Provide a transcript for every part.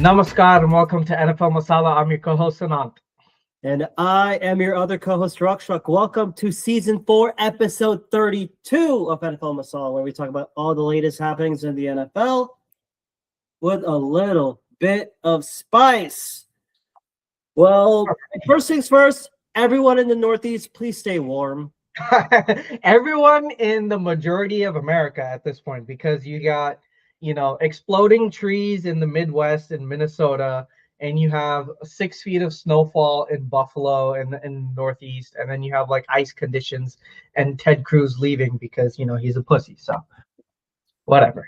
Namaskar and welcome to NFL Masala. I'm your co-host Anant. And I am your other co-host, Rakshak. Welcome to Season 4, Episode 32 of NFL Masala, where we talk about all the latest happenings in the NFL with a little bit of spice. Well, first things first, everyone in the Northeast, please stay warm. Everyone in the majority of America at this point, because you got, exploding trees in the Midwest in Minnesota, and you have 6 feet of snowfall in Buffalo and in Northeast, and then you have like ice conditions and Ted Cruz leaving because he's a pussy. So whatever.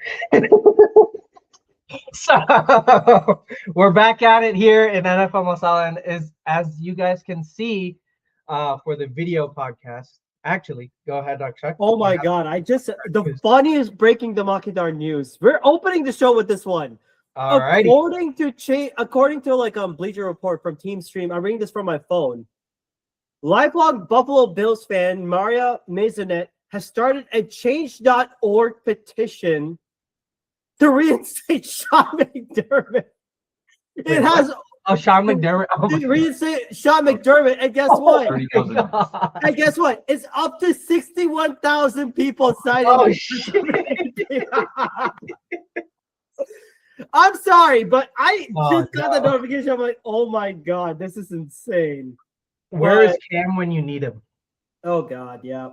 So we're back at it here in NFL Masala, and as you guys can see for the video podcast. Actually, go ahead, Akshay. Oh my God! The funniest breaking the Makidar news. We're opening the show with this one. Alrighty. According to Bleacher Report from Team Stream, I'm reading this from my phone. Lifelong Buffalo Bills fan Maria Maisonette has started a Change.org petition to reinstate Sean McDermott. It has Sean McDermott. Reinstate Sean McDermott, and guess what? And guess what? It's up to 61,000 people signing. Oh shit! I'm sorry, but I just got the notification. I'm like, oh my God, this is insane. Where is Cam when you need him? Oh God, yeah.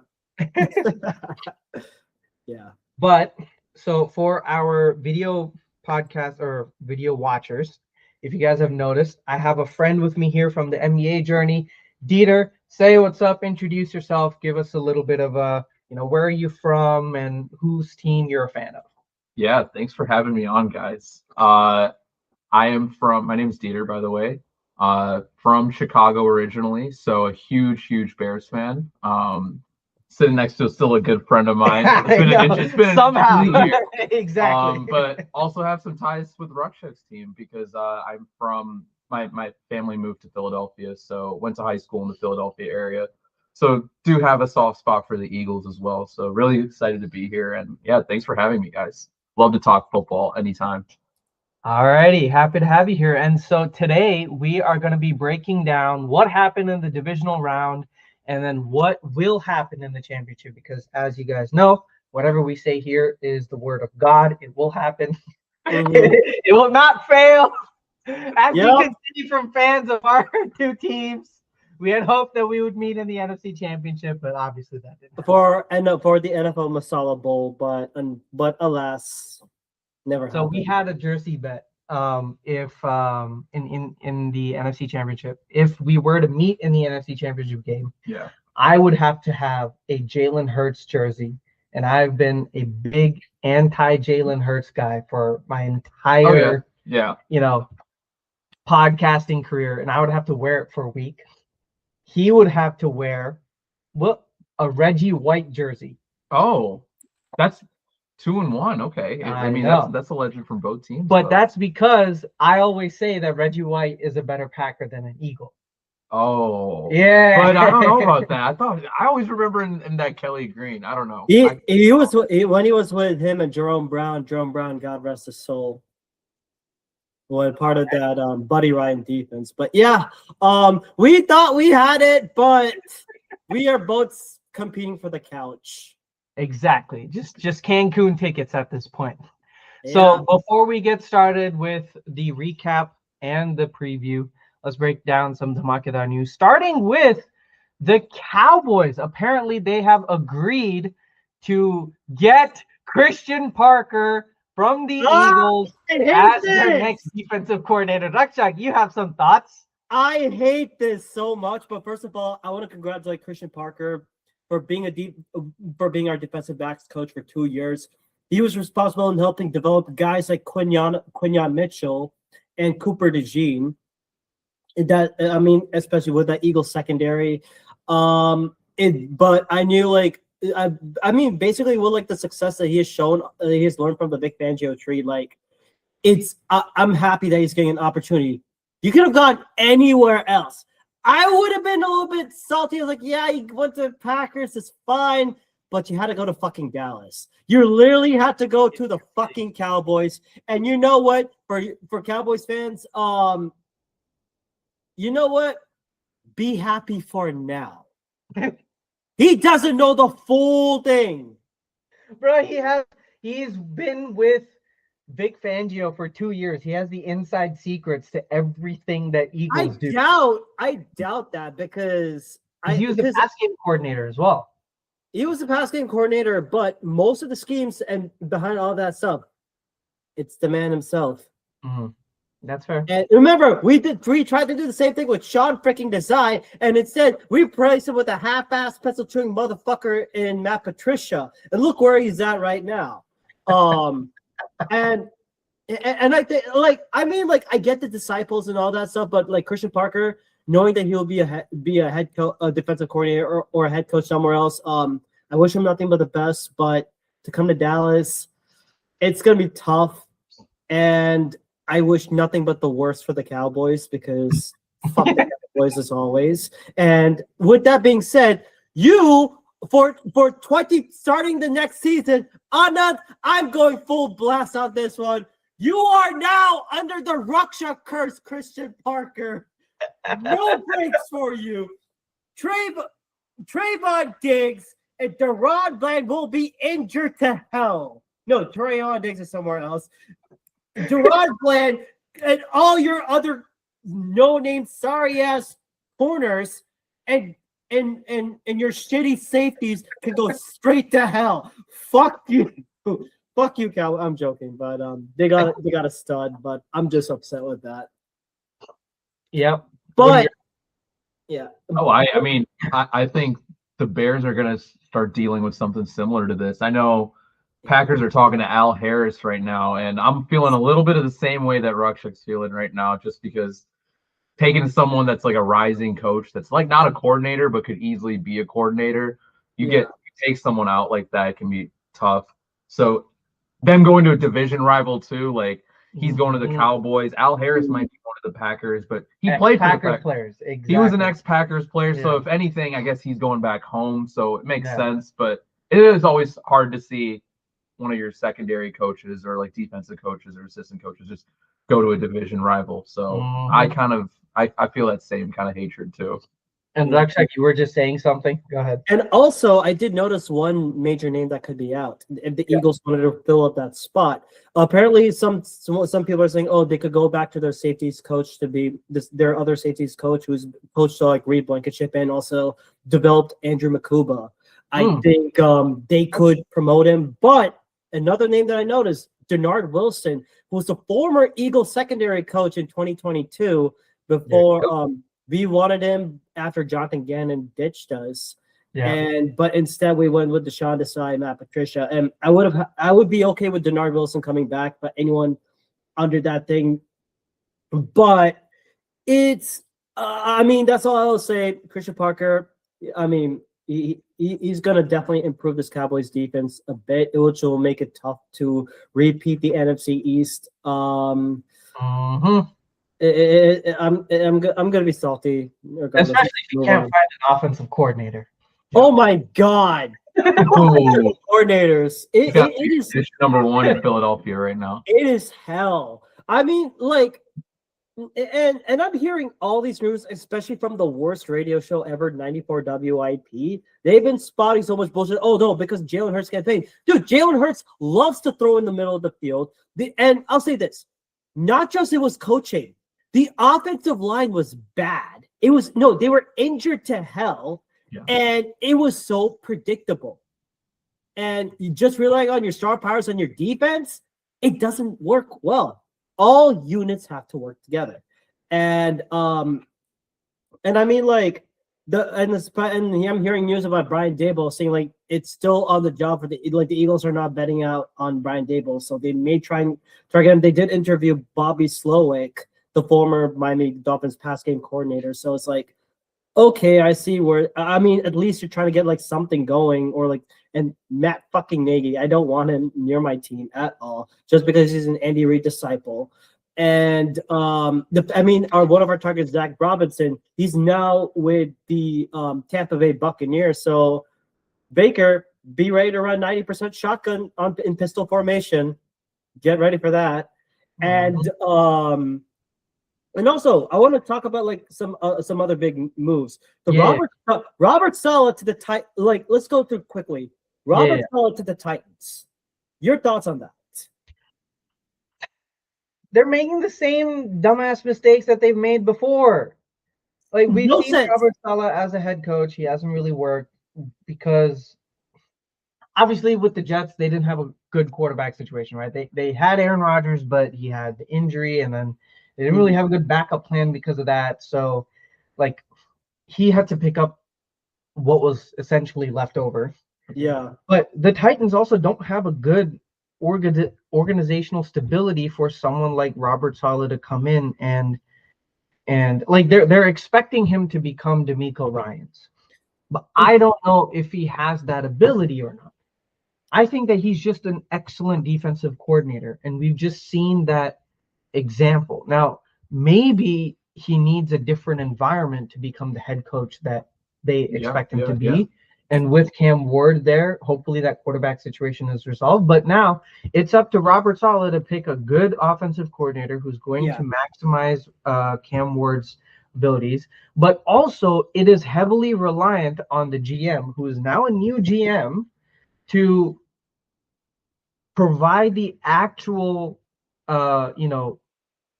Yeah. But so for our video podcast or video watchers, if you guys have noticed, I have a friend with me here from the NBA journey. Dieter, say what's up, introduce yourself, give us a little bit of where are you from and whose team you're a fan of. Yeah, thanks for having me on, guys. My name's Dieter, by the way, from Chicago originally, so a huge Bears fan. Sitting next to still a good friend of mine. It's been somehow a year. Exactly. But also have some ties with Rakshak's team because I'm from my family moved to Philadelphia, so went to high school in the Philadelphia area. So do have a soft spot for the Eagles as well. So really excited to be here, and yeah, thanks for having me, guys. Love to talk football anytime. Alrighty, happy to have you here. And so today we are going to be breaking down what happened in the divisional round and then what will happen in the championship. Because as you guys know, whatever we say here is the word of God. It will happen. It will not fail. As you can see from fans of our two teams, we had hoped that we would meet in the NFC Championship, but obviously that didn't happen. For the NFL Masala Bowl, but alas, never happened. So we had a jersey bet. If in the NFC Championship, if we were to meet in the NFC Championship game, I would have to have a Jalen Hurts jersey, and I've been a big anti-Jalen Hurts guy for my entire podcasting career, and I would have to wear it for a week. He would have to wear a Reggie White jersey. Oh, that's 2-1. Okay, I mean that's a legend from both teams. But that's because I always say that Reggie White is a better Packer than an Eagle. Oh, yeah. But I don't know about that. I always remember in that Kelly Green. I don't know. He was when he was with him and Jerome Brown. Jerome Brown, God rest his soul, was part of that Buddy Ryan defense. But yeah, we thought we had it, but we are both competing for the couch. Exactly. Just Cancun tickets at this point. Yeah. So before we get started with the recap and the preview, let's break down some Dhamakadar news, starting with the Cowboys. Apparently, they have agreed to get Christian Parker from the Eagles as their next defensive coordinator. Rakshak, you have some thoughts? I hate this so much, but first of all, I want to congratulate Christian Parker for being our defensive backs coach for 2 years. He was responsible in helping develop guys like Quinyon Mitchell and Cooper DeJean. Especially with that Eagles secondary. But I knew basically with the success that he has shown, he has learned from the Vic Fangio tree. I'm happy that he's getting an opportunity. You could have gone anywhere else. I would have been a little bit salty. I was like, yeah, he went to Packers, it's fine. but you had to go to fucking Dallas. You literally had to go to the fucking Cowboys. And you know what? For Cowboys fans, you know what? Be happy for now. He doesn't know the full thing. Bro, he's been with Vic Fangio for 2 years. He has the inside secrets to everything that Eagles do. I doubt that because he was the pass game coordinator as well. He was the pass game coordinator, but most of the schemes and behind all that stuff, it's the man himself. Mm-hmm. That's fair. And remember, we tried to do the same thing with Sean freaking Desai, and instead we replaced him with a half-ass pencil chewing motherfucker in Matt Patricia. And look where he's at right now. And I think, like, I mean, like, I get the disciples and all that stuff, but like Christian Parker, knowing that he'll be a head coach, a defensive coordinator, or a head coach somewhere else, I wish him nothing but the best. But to come to Dallas, it's gonna be tough, and I wish nothing but the worst for the Cowboys because fuck the Cowboys as always. And with that being said, you for 20 starting the next season, Anand, I'm going full blast on this one. You are now under the Ruksha curse, Christian Parker. No breaks for you. Trayvon Diggs and Deron Bland will be injured to hell. No, Trayvon Diggs is somewhere else. Deron Bland and all your other no-name sorry-ass corners and your shitty safeties can go straight to hell. Fuck you. Fuck you, Cal. I'm joking, but they got a stud, but I'm just upset with that. Yep. But yeah. Oh, I mean, I think the Bears are gonna start dealing with something similar to this. I know Packers are talking to Al Harris right now, and I'm feeling a little bit of the same way that Ruckshuk's feeling right now, just because taking someone that's like a rising coach that's like not a coordinator but could easily be a coordinator, you take someone out like that, it can be tough. So them going to a division rival too, like he's going to the Cowboys. Al Harris might be going to the Packers, but he played for the Packers players. Exactly. He was an ex-Packers player, so if anything, I guess he's going back home, so it makes sense. But it is always hard to see one of your secondary coaches or like defensive coaches or assistant coaches just go to a division rival. So I feel that same kind of hatred too. And Rakshak, you were just saying something. Go ahead. And also, I did notice one major name that could be out if the Eagles wanted to fill up that spot. Apparently, some people are saying, oh, they could go back to their safeties coach to be their other safeties coach, who's coached like Reed Blankenship and also developed Andrew Makuba. I think they could promote him. But another name that I noticed, Denard Wilson, who was the former Eagles secondary coach in 2022 before we wanted him after Jonathan Gannon ditched us. But instead we went with Deshaun Desai and Matt Patricia. And I would be okay with Denard Wilson coming back, but anyone under that thing. But it's I mean, that's all I'll say. Christian Parker, I mean, he's going to definitely improve this Cowboys defense a bit, which will make it tough to repeat the NFC East. I'm going to be salty. Especially if you can't find an offensive coordinator. Oh, my God. Coordinators. It is number one in Philadelphia right now. It is hell. I mean, like, and I'm hearing all these news, especially from the worst radio show ever, 94 WIP. They've been spotting so much bullshit. Oh, no, because Jalen Hurts can't play. Dude, Jalen Hurts loves to throw in the middle of the field. And I'll say this. Not just it was coaching. The offensive line was bad. They were injured to hell. Yeah. And it was so predictable. And you just relying on your star powers on your defense, it doesn't work well. All units have to work together. And I mean, like, I'm hearing news about Brian Daboll saying like it's still on the job for the Eagles are not betting out on Brian Daboll, so they may try and target him. They did interview Bobby Slowick, the former Miami Dolphins pass game coordinator. So it's like, okay, I see where. I mean, at least you're trying to get like something going, or like. And Matt fucking Nagy, I don't want him near my team at all, just because he's an Andy Reid disciple. And one of our targets, Zach Robinson, he's now with the Tampa Bay Buccaneers. So Baker, be ready to run 90% shotgun in pistol formation. Get ready for that. And also I want to talk about like some other big moves. Robert Saleh to the Titans. Like, let's go through quickly. Robert Saleh to the Titans. Your thoughts on that? They're making the same dumbass mistakes that they've made before. Like, we've seen Robert Saleh as a head coach. He hasn't really worked because obviously with the Jets, they didn't have a good quarterback situation, right? They had Aaron Rodgers, but he had the injury, and then they didn't really have a good backup plan because of that. So, like, he had to pick up what was essentially left over. Yeah. But the Titans also don't have a good organizational stability for someone like Robert Saleh to come in and like they're expecting him to become DeMeco Ryans. But I don't know if he has that ability or not. I think that he's just an excellent defensive coordinator, and we've just seen that example. Now, maybe he needs a different environment to become the head coach that they expect him to be. Yeah. And with Cam Ward there, hopefully that quarterback situation is resolved. But now it's up to Robert Saleh to pick a good offensive coordinator who's going to maximize Cam Ward's abilities. But also, it is heavily reliant on the GM, who is now a new GM, to provide the actual,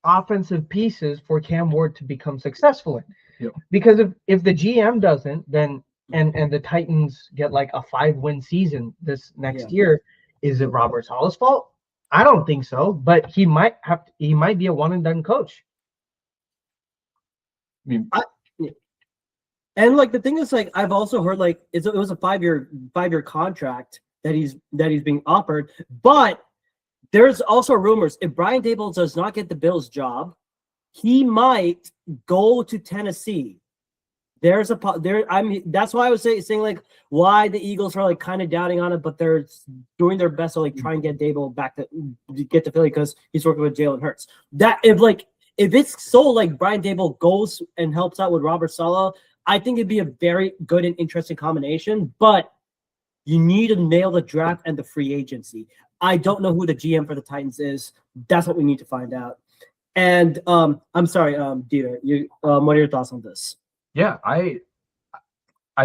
offensive pieces for Cam Ward to become successful in. Yep. Because if the GM doesn't, then and the Titans get like a 5-win season this next year, is it Robert Saleh's fault? I don't think so, but he might be a one and done coach. And like the thing is, like, I've also heard like it was a 5-year contract that he's being offered, but there's also rumors if Brian Daboll does not get the Bills job, he might go to Tennessee. That's why I was saying like why the Eagles are like kind of doubting on it, but they're doing their best to like try and get Daboll back to get to Philly because he's working with Jalen Hurts. That if it's so like Brian Daboll goes and helps out with Robert Saleh, I think it'd be a very good and interesting combination, but you need to nail the draft and the free agency. I don't know who the GM for the Titans is. That's what we need to find out. And I'm sorry, Dieter, what are your thoughts on this? Yeah, I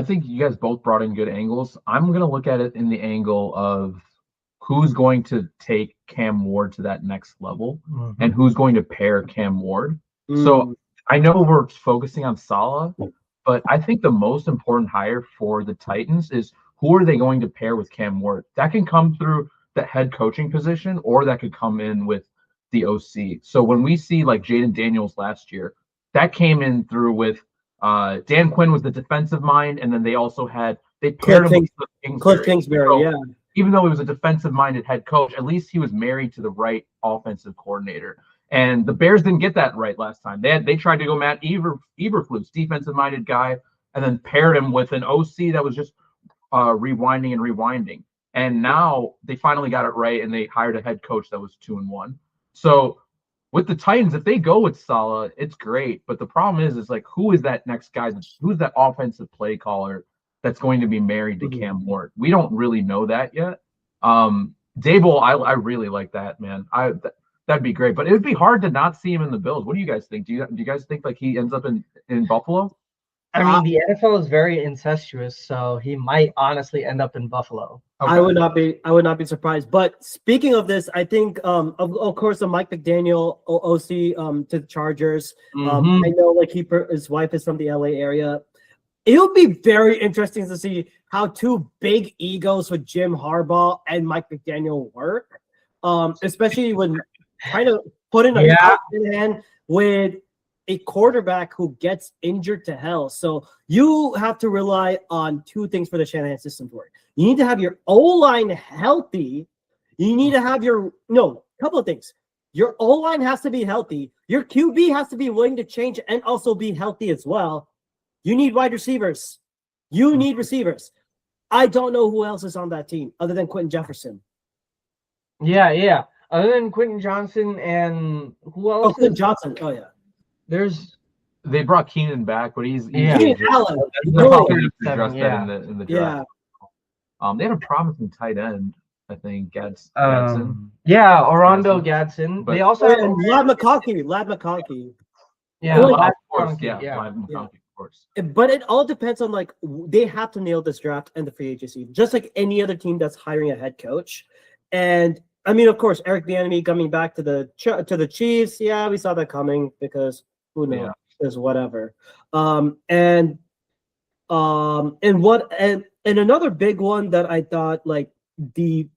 think you guys both brought in good angles. I'm going to look at it in the angle of who's going to take Cam Ward to that next level and who's going to pair Cam Ward. So I know we're focusing on Saleh, but I think the most important hire for the Titans is who are they going to pair with Cam Ward? That can come through the head coaching position, or that could come in with the OC. So when we see like Jaden Daniels last year, that came in through with Dan Quinn was the defensive mind, and then they also had paired him with Cliff Kingsbury. So, even though he was a defensive-minded head coach, at least he was married to the right offensive coordinator. And the Bears didn't get that right last time. They tried to go Matt Eberflus, defensive-minded guy, and then paired him with an OC that was just rewinding. And now they finally got it right, and they hired a head coach that was 2-1. So with the Titans, if they go with Saleh, it's great. But the problem is like, who is that next guy? Who's that offensive play caller that's going to be married to Cam Ward? We don't really know that yet. Daboll, I really like that, man. That'd be great. But it would be hard to not see him in the Bills. What do you guys think? Do you guys think like he ends up in Buffalo? I mean, the NFL is very incestuous, so he might honestly end up in Buffalo. Okay. I would not be surprised. But speaking of this, I think of course the Mike McDaniel OC to the Chargers. I know like his wife is from the LA area. It would be very interesting to see how two big egos with Jim Harbaugh and Mike McDaniel work, especially when trying to put in a hand with a quarterback who gets injured to hell. So you have to rely on two things for the Shanahan system to work. You need to have your O-line healthy. You need to have couple of things. Your O-line has to be healthy. Your QB has to be willing to change and also be healthy as well. You need wide receivers. You need receivers. I don't know who else is on that team other than Quentin Jefferson. Yeah. Other than Quentin Johnson and who else? Quentin Johnson. Oh, yeah. They brought Keenan back, but he's Keenan Allen. They're probably going to address that in the draft. They had a promising tight end, I think, Gadsden. Yeah, Orondo Gadsden. But- They also have Lad McConkey. yeah, Well, Lad of course, McConkey, yeah, yeah. Live McConkey, of course. But it all depends on like they have to nail this draft and the free agency, just like any other team that's hiring a head coach. And I mean, of course, Eric Bieniemy coming back to the Chiefs. Yeah, we saw that coming because who knows? Is whatever. And another big one that I thought like the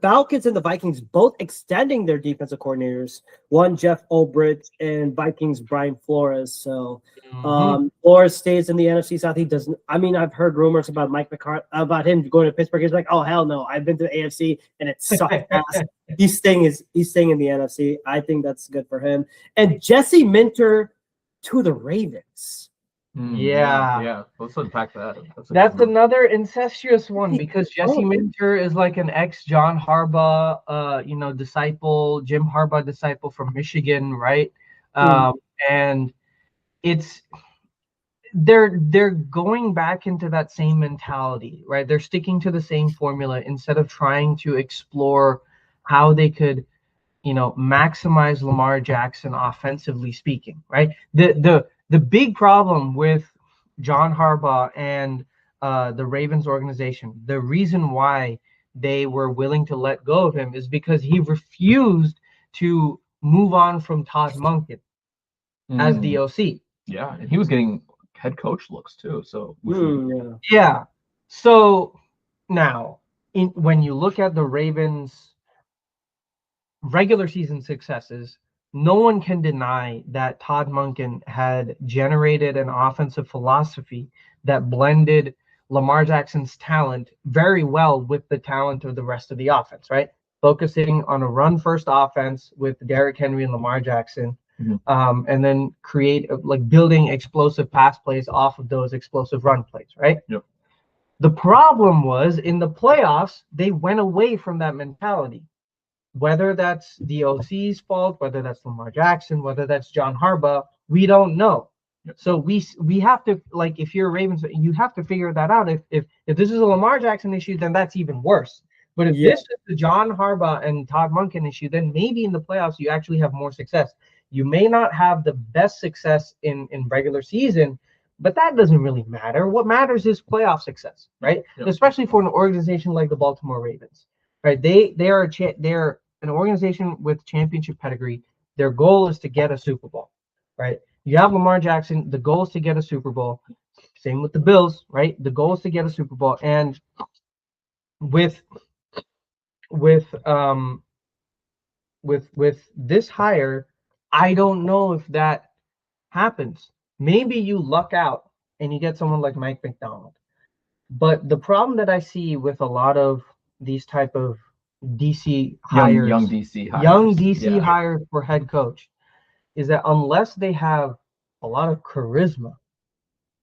Falcons and the Vikings both extending their defensive coordinators. One, Jeff Ulbrich, and Vikings Brian Flores. So Flores stays in the NFC South. He doesn't. I mean, I've heard rumors about Mike McCarthy about him going to Pittsburgh. He's like, oh hell no, I've been to the AFC and it sucked ass. He's staying in the NFC. I think that's good for him. And Jesse Minter to the Ravens. Yeah. Let's unpack that. That's another incestuous one because Jesse Minter is like an ex John Harbaugh, disciple, Jim Harbaugh disciple from Michigan, right? And they're going back into that same mentality, right? They're sticking to the same formula instead of trying to explore how they could, maximize Lamar Jackson offensively speaking, right? The big problem with John Harbaugh and the Ravens organization, the reason why they were willing to let go of him is because he refused to move on from Todd Monken as the OC. Yeah, and he was getting head coach looks too. So yeah. So now, when you look at the Ravens' regular season successes, no one can deny that Todd Monken had generated an offensive philosophy that blended Lamar Jackson's talent very well with the talent of the rest of the offense, right? Focusing on a run-first offense with Derrick Henry and Lamar Jackson, and then building explosive pass plays off of those explosive run plays, right? Yep. The problem was in the playoffs, they went away from that mentality. Whether that's the OC's fault, whether that's Lamar Jackson, whether that's John Harbaugh, we don't know. Yep. So we have to, like, if you're a Ravens, you have to figure that out. If this is a Lamar Jackson issue, then that's even worse. But if this is the John Harbaugh and Todd Monken issue, then maybe in the playoffs you actually have more success. You may not have the best success in regular season, but that doesn't really matter. What matters is playoff success, right? Yep. Especially for an organization like the Baltimore Ravens, right? They're an organization with championship pedigree. Their goal is to get a Super Bowl, right? You have Lamar Jackson. The goal is to get a Super Bowl. Same with the Bills, right? The goal is to get a Super Bowl. And with this hire, I don't know if that happens. Maybe you luck out and you get someone like Mike McDonald. But the problem that I see with a lot of these type of DC hires, young DC hires for head coach, is that unless they have a lot of charisma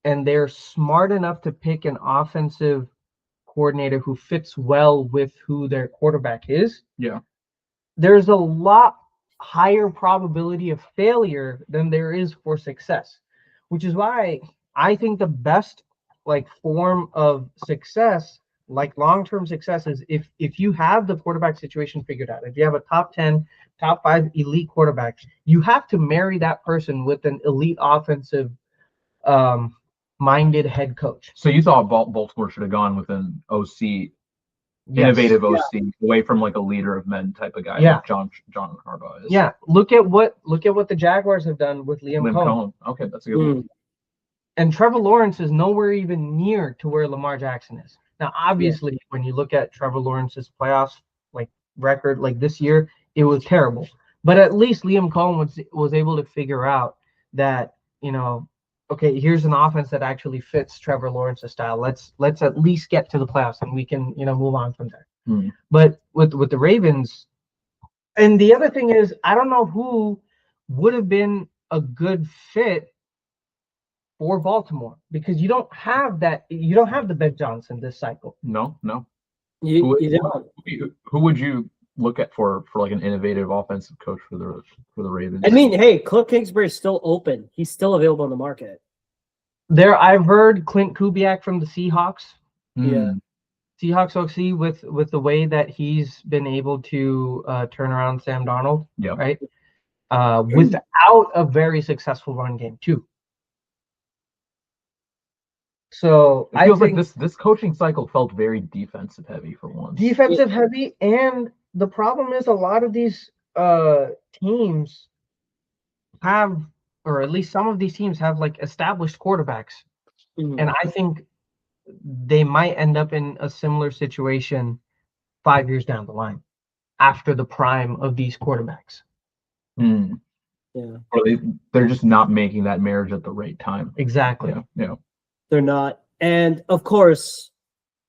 and they're smart enough to pick an offensive coordinator who fits well with who their quarterback is, there's a lot higher probability of failure than there is for success, which is why I think the best form of success, like long-term success, is if you have the quarterback situation figured out. If you have a top 10, top 5 elite quarterbacks, you have to marry that person with an elite offensive minded head coach. So you thought Baltimore should have gone with an OC, innovative OC, away from like a leader of men type of guy, like John Harbaugh is. Yeah, look at what the Jaguars have done with Liam Cohen. Okay, that's a good one. And Trevor Lawrence is nowhere even near to where Lamar Jackson is. Now, obviously, when you look at Trevor Lawrence's playoffs record, this year, it was terrible. But at least Liam Cohen was able to figure out that, okay, here's an offense that actually fits Trevor Lawrence's style. Let's at least get to the playoffs and we can, move on from there. But with the Ravens, and the other thing is, I don't know who would have been a good fit for Baltimore, because you don't have the Ben Johnson this cycle. No. You don't. Who would you look at for like an innovative offensive coach for the Ravens? I mean, hey, Cliff Kingsbury is still open. He's still available on the market. I've heard Clint Kubiak from the Seahawks. Yeah. Seahawks succeed with the way that he's been able to turn around Sam Darnold, Yep. right? Without a very successful run game too. So It feels like this coaching cycle felt very defensive heavy for once. Defensive heavy, and the problem is a lot of these teams have, or at least some of these teams have, like established quarterbacks, and I think they might end up in a similar situation 5 years down the line after the prime of these quarterbacks. Mm. Yeah. Or they're just not making that marriage at the right time. Exactly. Yeah. They're not. And of course,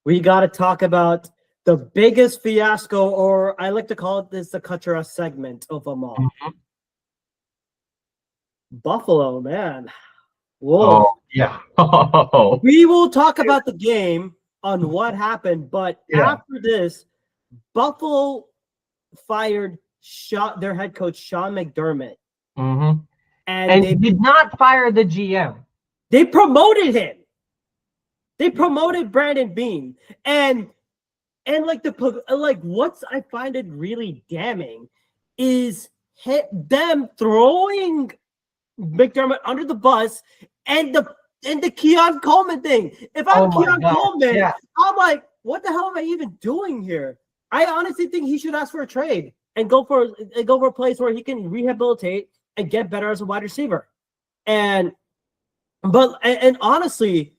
we got to talk about the biggest fiasco, or I like to call it this the Kutcherov segment of them all. Mm-hmm. Buffalo, man. Whoa. Oh, yeah. Oh. We will talk about the game on what happened, but after this, Buffalo fired their head coach, Sean McDermott. Mm-hmm. And they did not fire the GM. They promoted him. They promoted Brandon Beane. And what's I find it really damning is them throwing McDermott under the bus and the Keon Coleman thing. If I'm Keon Coleman, I'm like, what the hell am I even doing here? I honestly think he should ask for a trade and go for a place where he can rehabilitate and get better as a wide receiver. And honestly,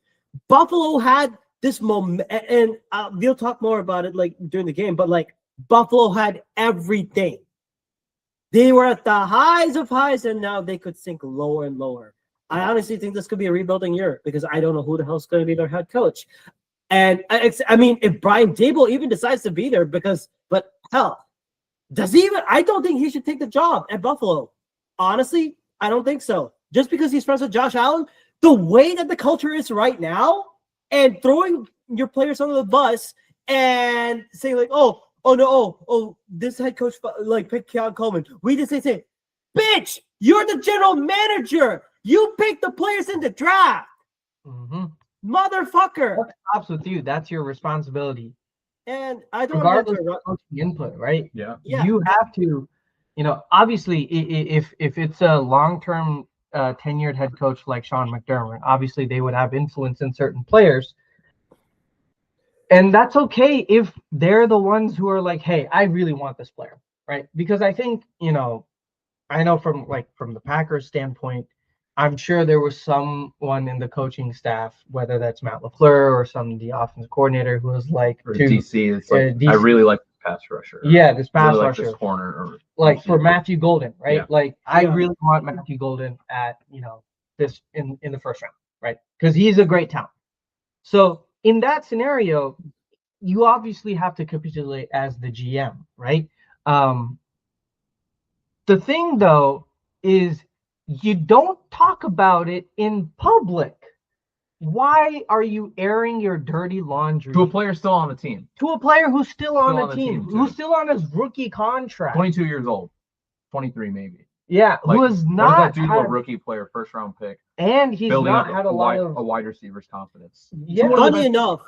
Buffalo had this moment, and we'll talk more about it like during the game. But like Buffalo had everything. They were at the highs of highs, and now they could sink lower and lower. I honestly think this could be a rebuilding year because I don't know who the hell's going to be their head coach. And I mean, if Brian Daboll even decides to be there, but hell, I don't think he should take the job at Buffalo. Honestly, I don't think so. Just because he's friends with Josh Allen, the way that the culture is right now, and throwing your players under the bus and saying like, oh no, this head coach like picked Keon Coleman. We just say, bitch, you're the general manager. You picked the players in the draft. Mm-hmm. Motherfucker. What stops with you? That's your responsibility. And I don't regardless of coaching input, right? Yeah. You have to, obviously, if it's a long-term tenured head coach like Sean McDermott, obviously they would have influence in certain players. And that's okay if they're the ones who are like, hey, I really want this player, right? Because I think, I know from the Packers standpoint, I'm sure there was someone in the coaching staff, whether that's Matt LaFleur or the offensive coordinator, who was like, or DC. It's like, DC. I really like this pass rusher. Yeah, this pass really rusher. Like this corner. Or like for Matthew Golden, right? Yeah. Like I really want Matthew Golden at this in the first round, right? Because he's a great talent. So in that scenario, you obviously have to capitulate as the GM, right? The thing though is you don't talk about it in public. Why are you airing your dirty laundry to a player still on the team? To a player who's still on the team, who's still on his rookie contract. 22 years old, 23 maybe. Yeah, like, who has not what does that do to a rookie player, first round pick? And he's not had a wide receiver's confidence. Yeah, funny enough.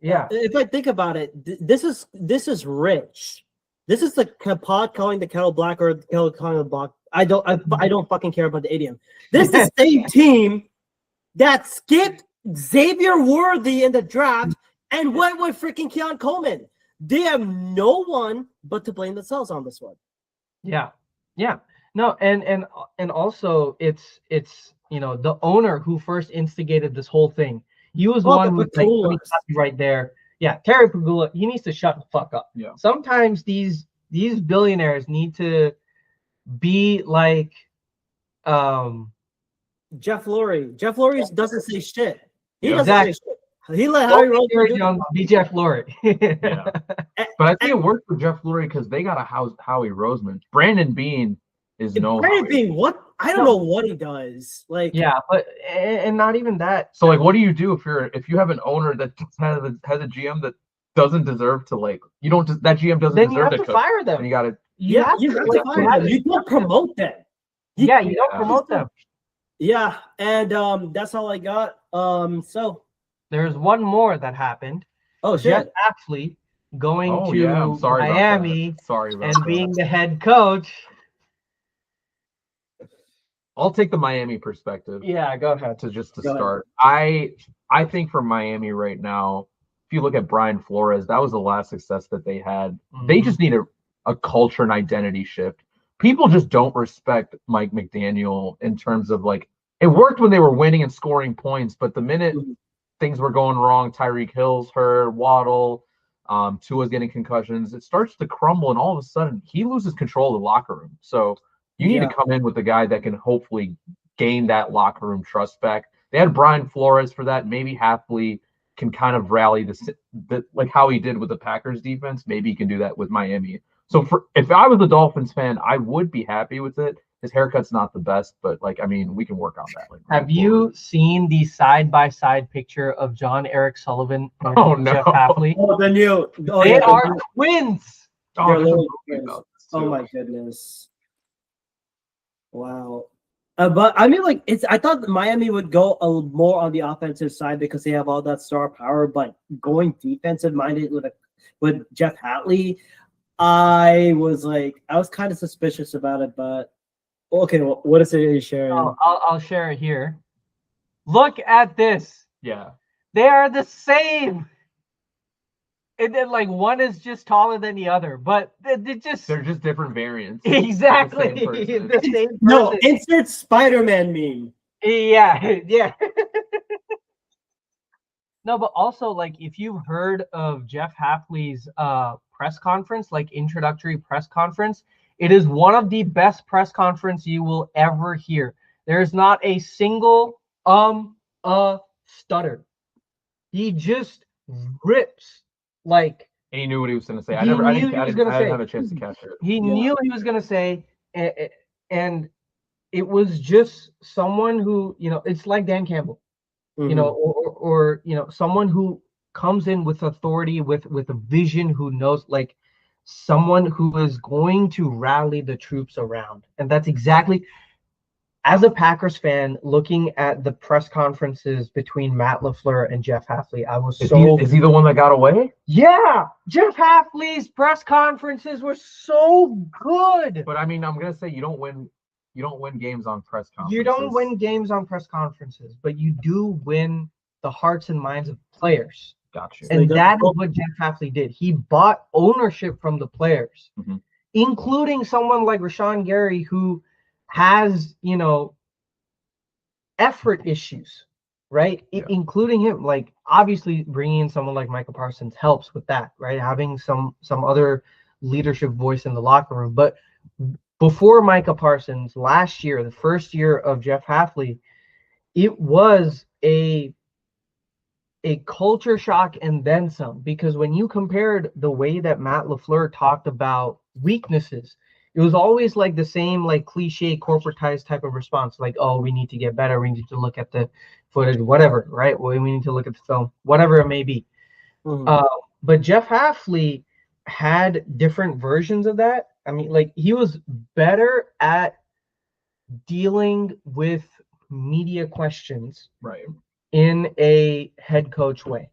Yeah, if I think about it, this is rich. This is the pot calling the kettle black or the kettle calling the black. I don't fucking care about the idiom. This is the same team that skipped Xavier Worthy in the draft and went with freaking Keon Coleman. They have no one but to blame themselves on this one. Yeah. No, and also it's the owner who first instigated this whole thing. He was the one who right there. Yeah, Terry Pagula, he needs to shut the fuck up. Yeah. Sometimes these billionaires need to be like Jeff Lurie. Jeff Lurie doesn't say shit. He doesn't say shit. He let Harry Roseman be Jeff Lurie. Yeah. But I think it worked for Jeff Lurie because they got a Howie Roseman. Brandon Beane is no Brandon Beane, what? I don't know what he does. Like, yeah, but and not even that. So like, what do you do if you have an owner that has a GM that doesn't deserve to that GM doesn't then deserve you have to fire them. And you got to you have to fire them. You don't promote them. You don't promote them. Yeah, and that's all I got. So there's one more that happened. Oh Jeff shit! Hafley going Oh to yeah, I'm sorry about Miami that. Sorry about and that. being the head coach. I'll take the Miami perspective Yeah, go ahead. to Go ahead. start. I think for Miami right now, if you look at Brian Flores, that was the last success that they had. They just need a culture and identity shift. People just don't respect Mike McDaniel in terms of like it worked when they were winning and scoring points, but the minute things were going wrong, Tyreek Hill's hurt, Waddle, Tua's getting concussions, it starts to crumble, and all of a sudden he loses control of the locker room. So you need to come in with a guy that can hopefully gain that locker room trust back. They had Brian Flores for that. Maybe Hafley can kind of rally the like how he did with the Packers defense. Maybe he can do that with Miami. So if I was a Dolphins fan, I would be happy with it. His haircut's not the best, but like I mean, we can work on that. Like, have you seen the side-by-side picture of John Eric Sullivan and Jeff Hafley? Oh, the new. Oh, they yeah, are twins. They're there's a little movie twins. about this, Oh too. my goodness! Wow. But I mean, like I thought Miami would go more on the offensive side because they have all that star power. But going defensive minded with Jeff Hafley, I was kind of suspicious about it. But okay, well, what is it you're sharing? Oh, I'll share it here. Look at this. Yeah. They are the same. And then like one is just taller than the other, but they're just different variants. exactly The the same person. No, insert Spider-Man meme. Yeah. No, but also like if you've heard of Jeff Hafley's press conference, like introductory press conference, it is one of the best press conference you will ever hear. There's not a single stutter. He just rips like. And he knew what he was going to say. I didn't have a chance to catch it. He knew what he was going to say, and it was just someone who, it's like Dan Campbell, or someone who comes in with authority, with a vision, who knows, like someone who is going to rally the troops around. And that's exactly, as a Packers fan, looking at the press conferences between Matt LaFleur and Jeff Hafley, I was Is he the one that got away? Yeah, Jeff Hafley's press conferences were so good. But I mean, I'm gonna say you don't win games on press conferences. You don't win games on press conferences, but you do win the hearts and minds of players. Gotcha. And that is what Jeff Hafley did. He bought ownership from the players, including someone like Rashawn Gary, who has, effort issues, right? Yeah. Including him. Like, obviously, bringing in someone like Micah Parsons helps with that, right? Having some other leadership voice in the locker room. But before Micah Parsons, last year, the first year of Jeff Hafley, it was a culture shock and then some, because when you compared the way that Matt LaFleur talked about weaknesses, it was always like the same, like cliche corporatized type of response, like, oh, we need to get better, we need to look at the footage, whatever, right? Well, we need to look at the film, whatever it may be. But Jeff Hafley had different versions of that. I mean, like, he was better at dealing with media questions, right, in a head coach way.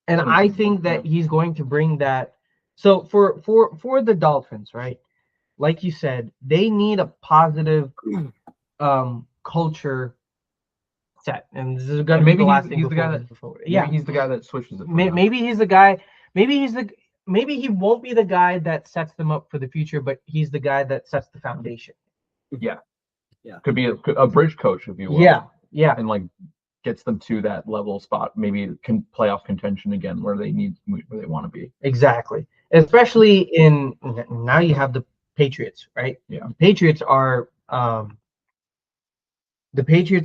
And I think that he's going to bring that. So for the Dolphins, right? Like you said, they need a positive culture set. And this is going to be the last thing. He's the guy that switches it. Maybe he's the guy. Maybe he won't be the guy that sets them up for the future, but he's the guy that sets the foundation. Yeah. Could be a bridge coach, if you will. Yeah. And like gets them to that level spot, maybe playoff contention again, where they want to be. Exactly. Especially now you have the Patriots, right? Yeah. The Patriots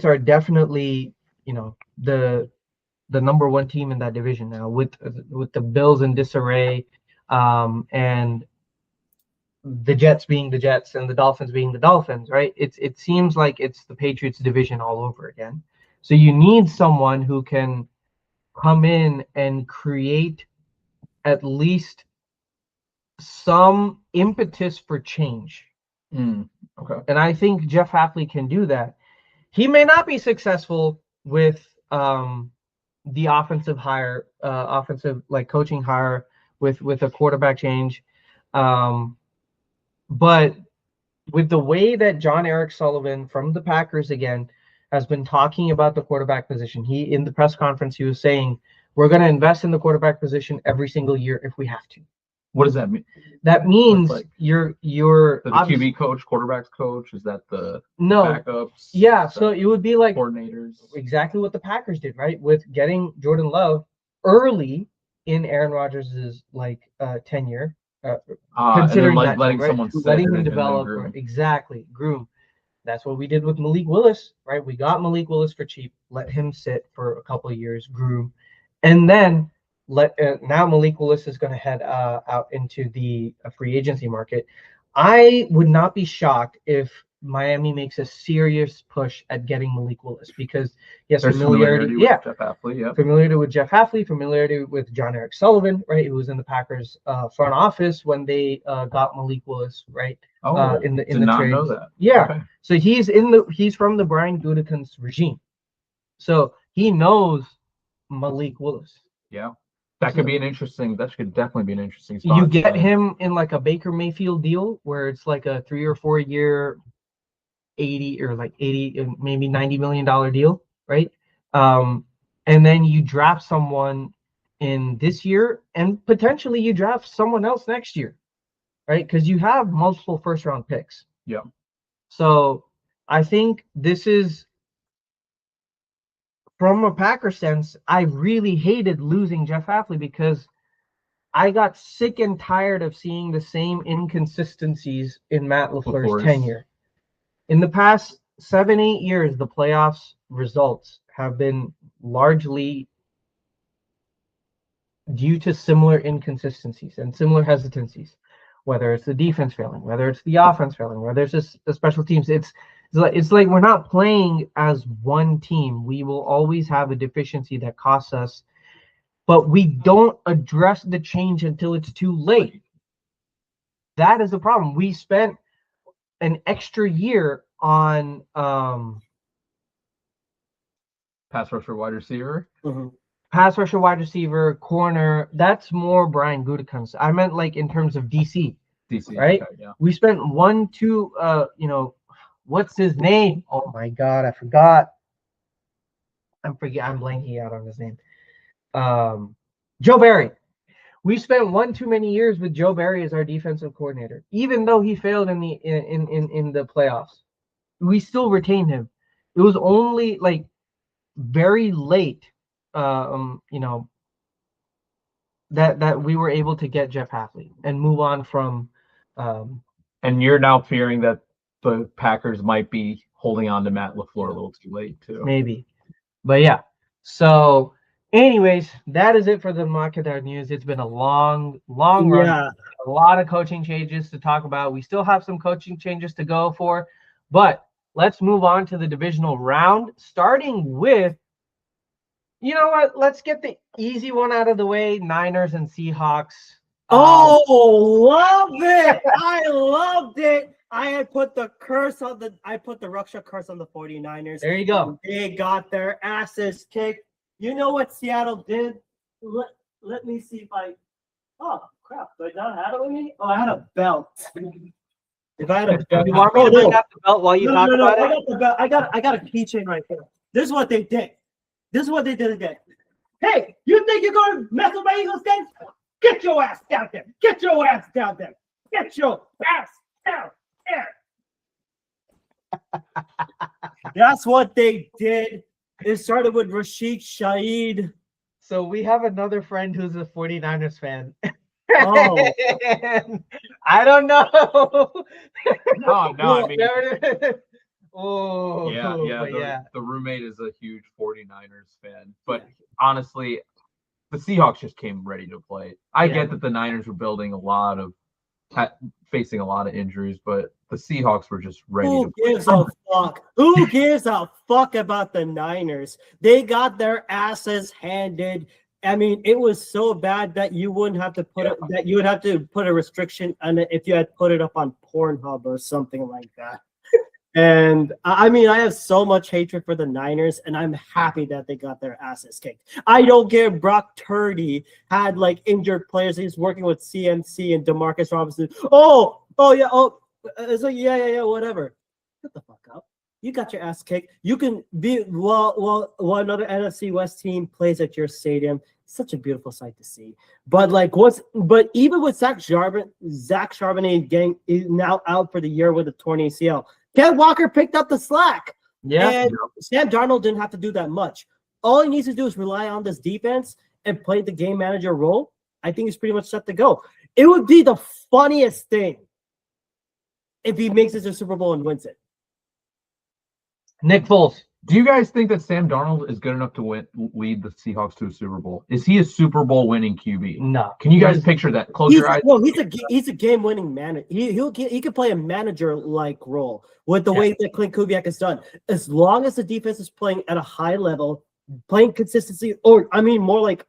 are definitely, the number one team in that division now, with the Bills in disarray, and the Jets being the Jets and the Dolphins being the Dolphins, right? It seems like it's the Patriots division all over again. So you need someone who can come in and create at least some impetus for change. Okay. And I think Jeff Hafley can do that. He may not be successful with the offensive like coaching hire with a quarterback change. But with the way that John Eric Sullivan from the Packers again has been talking about the quarterback position, he in the press conference he was saying we're going to invest in the quarterback position every single year if we have to. What does that mean? That means like you're the QB coach, quarterbacks coach. Is that the no backups? Yeah, so it would be like coordinators. Exactly what the Packers did, right? With getting Jordan Love early in Aaron Rodgers' like tenure, considering and then that letting right? someone sit letting him and then develop, groom. exactly, groom. That's what we did with Malik Willis, right? We got Malik Willis for cheap, let him sit for a couple of years, groom, and then now Malik Willis is going to head out into the free agency market. I would not be shocked if Miami makes a serious push at getting Malik Willis because he has familiarity with Jeff Hafley, yeah. Familiarity with Jeff Hafley, familiarity with John Eric Sullivan, right? Who was in the Packers front office when they got Malik Willis, right? In the trade. Know that. Yeah. Okay. So he's from the Brian Gutekunst regime. So he knows Malik Willis. Yeah. That could definitely be an interesting spot. You get him in like a Baker Mayfield deal where it's like a 3 or 4 year 80 maybe $90 million deal, right? And then you draft someone in this year and potentially you draft someone else next year, right? Because you have multiple first round picks. Yeah. So I think this is, from a Packer sense, I really hated losing Jeff Hafley because I got sick and tired of seeing the same inconsistencies in Matt LaFleur's tenure. In the past 7-8 years, the playoffs results have been largely due to similar inconsistencies and similar hesitancies, whether it's the defense failing, whether it's the offense failing, whether it's just the special teams. It's like we're not playing as one team. We will always have a deficiency that costs us, but we don't address the change until it's too late. That is the problem. We spent an extra year on pass rusher, wide receiver. Mm-hmm. Pass rusher, wide receiver, corner. That's more Brian Gutekunst. I meant like in terms of DC, right? Okay, yeah. We spent 1, 2, what's his name? Oh my God, I forgot. I'm blanking out on his name. Joe Barry. We spent 1 too many years with Joe Barry as our defensive coordinator, even though he failed in the playoffs. We still retained him. It was only like very late, that we were able to get Jeff Hafley and move on from. And you're now fearing that the Packers might be holding on to Matt LaFleur a little too late too. Maybe, but yeah. So, anyways, that is it for the Makadar news. It's been a long run. Yeah. A lot of coaching changes to talk about. We still have some coaching changes to go for, but let's move on to the divisional round, starting with, you know what? Let's get the easy one out of the way. Niners and Seahawks. Love it. I loved it. I put the Ruksha curse on the 49ers. There you go. They got their asses kicked. You know what Seattle did? Let me see if oh crap. Do I not have it with me? Oh, I had a belt. If I had a belt. You want me to bring out the belt while you talk about it? I got the belt. I got a keychain right here. This is what they did. This is what they did again. Hey, you think you're going to mess with my Eagles game? Get your ass down there. Get your ass down there. Get your ass down there. That's what they did. It started with Rashid Shaheed. So we have another friend who's a 49ers fan. Oh. I don't know. No, I mean, the roommate is a huge 49ers fan. But honestly, the Seahawks just came ready to play. I get that the Niners were facing a lot of injuries, but the Seahawks were just ready to play. Who gives a fuck about the Niners? They got their asses handed. I mean, it was so bad that you wouldn't have to you would have to put a restriction on it if you had put it up on Pornhub or something like that. And I mean, I have so much hatred for the Niners, and I'm happy that they got their asses kicked. I don't care. Brock Purdy had like injured players. He's working with CMC and Demarcus Robinson. It's like yeah, whatever. Shut the fuck up. You got your ass kicked. You can be while another NFC West team plays at your stadium. Such a beautiful sight to see. But even with Zach Charbonnet getting is now out for the year with a torn ACL. Ken Walker picked up the slack. Yeah. And Sam Darnold didn't have to do that much. All he needs to do is rely on this defense and play the game manager role. I think he's pretty much set to go. It would be the funniest thing if he makes it to the Super Bowl and wins it. Nick Foles. Do you guys think that Sam Darnold is good enough to lead the Seahawks to a Super Bowl? Is he a Super Bowl winning QB? No. Can you guys picture that? Close your eyes. Well, he's a game winning manager. He could play a manager like role with the way that Clint Kubiak has done. As long as the defense is playing at a high level, playing consistency, more like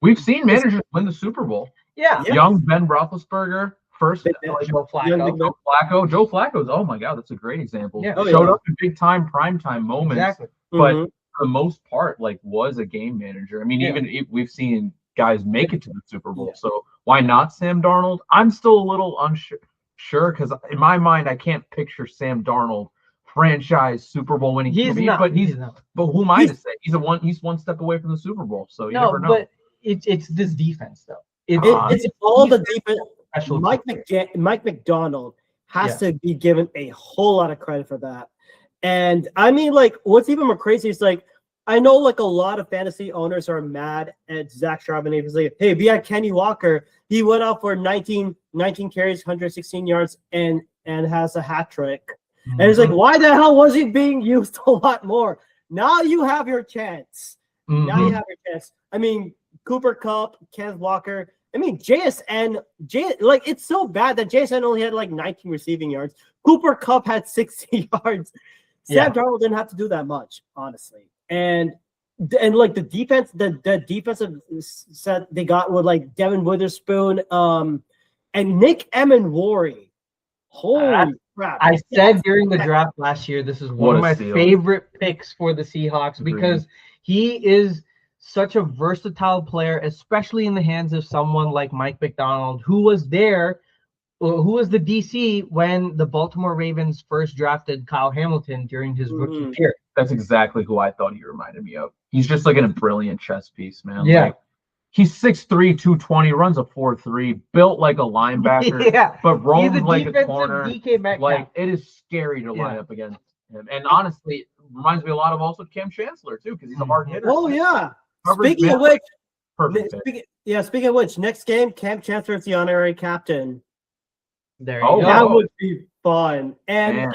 we've seen managers win the Super Bowl. Yeah. Young Ben Roethlisberger. First, Joe Flacco. Joe Flacco's, oh my God, that's a great example. Yeah. Showed up in big time, prime time moments, Exactly. but for the most part, was a game manager. I mean, even if we've seen guys make it to the Super Bowl. So why not Sam Darnold? I'm still a little unsure because in my mind, I can't picture Sam Darnold franchise Super Bowl winning QB, but who am I to say? He's one step away from the Super Bowl, so you never know. But it's this defense though. It's all the defense. Mike McDonald has to be given a whole lot of credit for that. And I mean, what's even more crazy is I know a lot of fantasy owners are mad at Zach Charbonnet. He's like, hey, we had Kenny Walker. He went out for 19 carries, 116 yards, and has a hat trick. Mm-hmm. And it's like, why the hell was he being used a lot more? Now you have your chance. Mm-hmm. Now you have your chance. I mean, Cooper Kupp, Kenneth Walker. I mean, JSN, it's so bad that JSN only had 19 receiving yards. Cooper Kupp had 60 yards. Sam Darnold didn't have to do that much, honestly. And the defense, the defensive set they got with Devin Witherspoon, and Nick Emenwari. Holy crap! I said during the draft last year, this is one of my favorite picks for the Seahawks because he is such a versatile player, especially in the hands of someone like Mike McDonald, who was the DC when the Baltimore Ravens first drafted Kyle Hamilton during his rookie year. That's exactly who I thought he reminded me of. He's just a brilliant chess piece, man. Yeah. He's 6'3", 220, runs a 4.3, built like a linebacker, but roams like a corner. It is scary to line up against him. And honestly, it reminds me a lot of also Cam Chancellor, too, because he's a hard hitter. Oh, yeah. Speaking of which, next game, Cam Chancellor is the honorary captain. There you go. That would be fun. And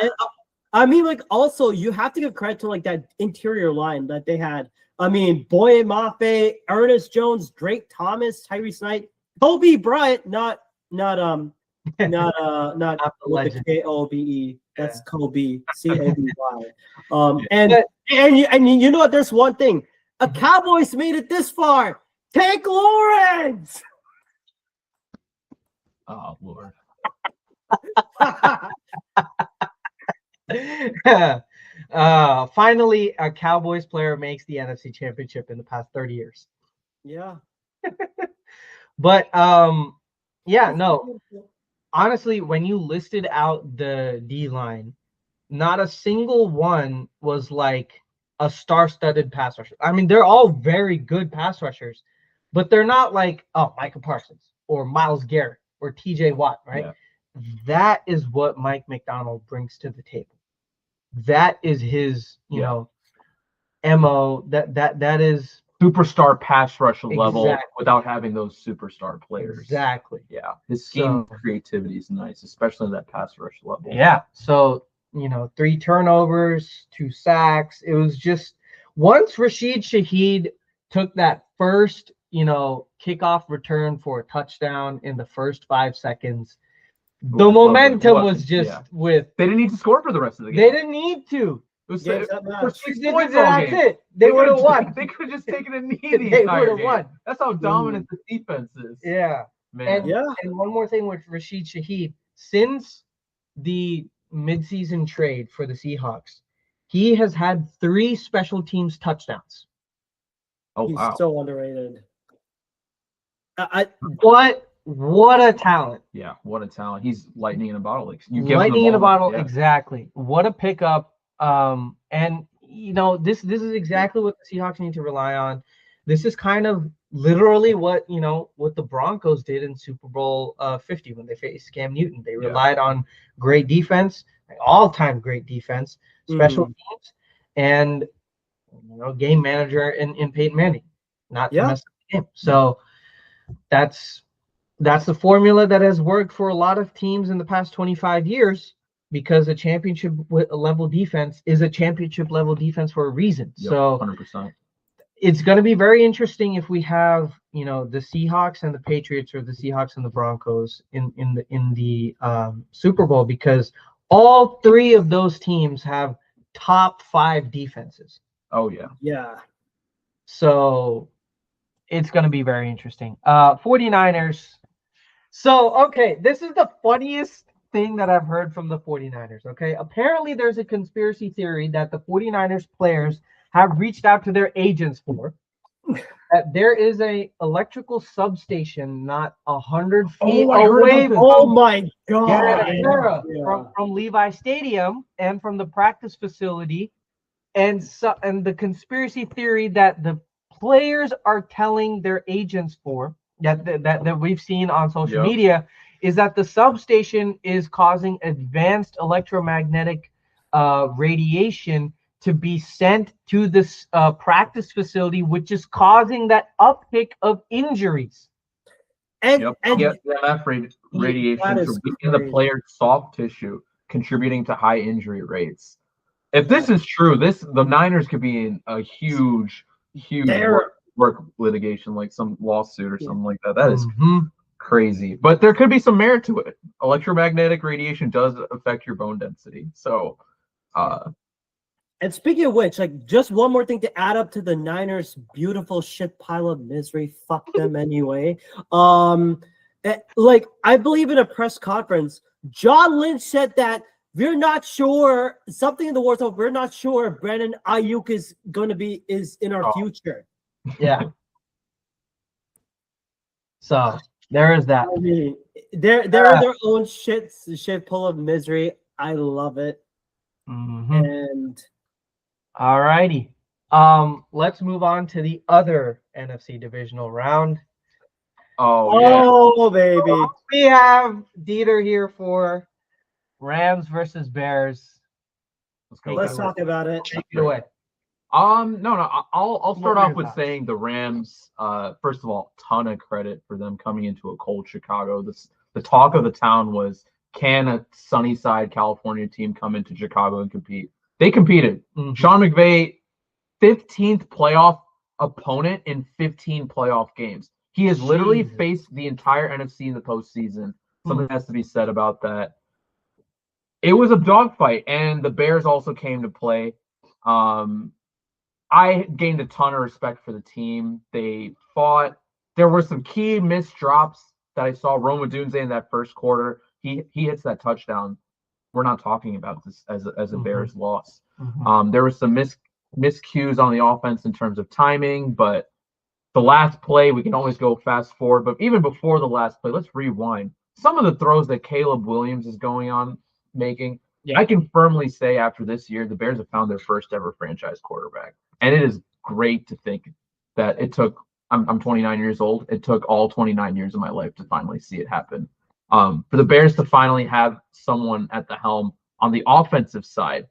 I mean, also, you have to give credit to that interior line that they had. I mean, Boye Mafe, Ernest Jones, Drake Thomas, Tyrese Knight, Kobe Bryant, not the Kobe. That's Kobe, Caby. And you know what? There's one thing. A Cowboys made it this far. Tank Lawrence. Oh Lord. Finally, a Cowboys player makes the NFC Championship in the past 30 years. Yeah. But honestly, when you listed out the D line, not a single one was a star-studded pass rusher. I mean, they're all very good pass rushers, but they're not Micah Parsons or Myles Garrett or TJ Watt, right? Yeah. That is what Mike McDonald brings to the table. That is his, MO. That is superstar pass rush level without having those superstar players. Exactly. Yeah. His scheme creativity is nice, especially at that pass rush level. Yeah. So 3 turnovers, 2 sacks. It was just once Rashid Shaheed took that first, kickoff return for a touchdown in the first 5 seconds, the momentum was just with. They didn't need to score for the rest of the game. They didn't need to. It was for 6 points that's it. They would have won. They could have just taken a knee the entire game. Won. That's how dominant the defense is. Yeah. Man. And one more thing with Rashid Shaheed, since the midseason trade for the Seahawks, he has had 3 special teams touchdowns. Oh He's wow. so underrated. I What a talent. Yeah, what a talent. He's lightning in a bottle. Like, you give him Lightning the in a ball, bottle, yeah. exactly. What a pickup. And this is exactly what the Seahawks need to rely on. This is kind of literally what the Broncos did in Super Bowl 50 when they faced Cam Newton. They relied on great defense, all-time great defense, special teams, and game manager in Peyton Manning, not to mess up the game. So that's the formula that has worked for a lot of teams in the past 25 years, because a championship level defense is a championship level defense for a reason. Yep, so 100%. It's going to be very interesting if we have the Seahawks and the Patriots, or the Seahawks and the Broncos in the Super Bowl, because all 3 of those teams have top 5 defenses. Oh yeah. Yeah. So it's going to be very interesting. 49ers. So, okay, this is the funniest thing that I've heard from the 49ers, okay? Apparently, there's a conspiracy theory that the 49ers players have reached out to their agents for, that there is a electrical substation not 100 feet away Oh my God. from Levi Stadium and from the practice facility. And the conspiracy theory that the players are telling their agents for, that we've seen on social media, is that the substation is causing advanced electromagnetic radiation to be sent to this practice facility, which is causing that uptick of injuries. And EMF radiation to weaken the player's soft tissue, contributing to high injury rates. If this is true, the Niners could be in a huge work litigation, like some lawsuit or something like that. That is crazy. But there could be some merit to it. Electromagnetic radiation does affect your bone density. So and speaking of which, like, just one more thing to add up to the Niners' beautiful shit pile of misery. Fuck them anyway. Like, I believe in a press conference, John Lynch said that we're not sure, something in the words of, we're not sure Brandon Ayuk is in our future. Yeah. So there is that. I mean, they're in their own shit full of misery. I love it. And all righty. Let's move on to the other NFC divisional round. Oh baby. So we have Dieter here for Rams versus Bears. Let's talk about it. Take it away. No, I'll start off with saying the Rams. First of all, ton of credit for them coming into a cold Chicago. The talk of the town was, can a Sunnyside California team come into Chicago and compete? They competed. Sean McVay, 15th playoff opponent in 15 playoff games. He has literally faced the entire NFC in the postseason. Something has to be said about that. It was a dogfight, and the Bears also came to play. I gained a ton of respect for the team. They fought. There were some key missed drops that I saw. Roma Dunze in that first quarter, he hits that touchdown. We're not talking about this as a Bears loss. There were some miscues on the offense in terms of timing, but the last play, we can always go fast forward. But even before the last play, let's rewind. Some of the throws that Caleb Williams is making, I can firmly say after this year, the Bears have found their first ever franchise quarterback. And it is great to think that it took, I'm 29 years old, it took all 29 years of my life to finally see it happen. For the Bears to finally have someone at the helm on the offensive side.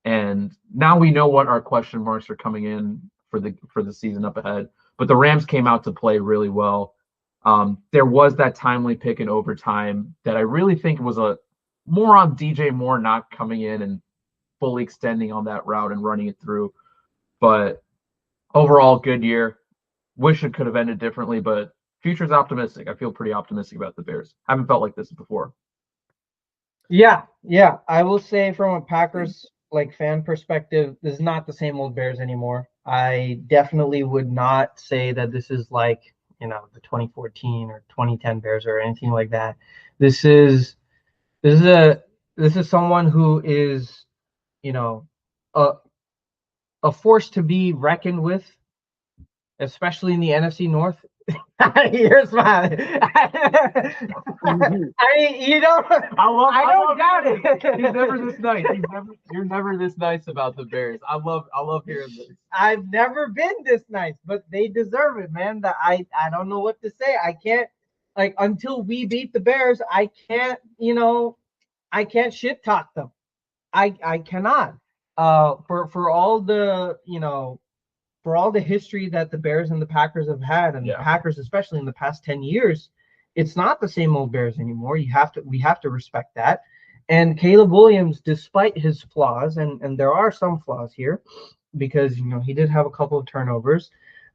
And now we know what our question marks are coming in for the season up ahead. But the Rams came out to play really well. There was that timely pick in overtime that I really think was more on DJ Moore not coming in and fully extending on that route and running it through. But overall, good year. Wish it could have ended differently, but future's optimistic. I feel pretty optimistic about the Bears. Haven't felt like this before. Yeah. I will say from a Packers fan perspective, this is not the same old Bears anymore. I definitely would not say that this is the 2014 or 2010 Bears or anything like that. This is a this is someone who is, you know, a force to be reckoned with, especially in the NFC North. You're smiling. I mean, you don't. I don't doubt it. He's never this nice. You're never this nice about the Bears. I love hearing this. I've never been this nice, but they deserve it, man. I don't know what to say. I can't, like, until we beat the Bears, I can't, I can't shit talk them. I cannot. For all the, for all the history that the Bears and the Packers have had, and the Packers especially in the past 10 years, it's not the same old Bears anymore. We have to respect that. And Caleb Williams, despite his flaws, and there are some flaws here, because he did have a couple of turnovers.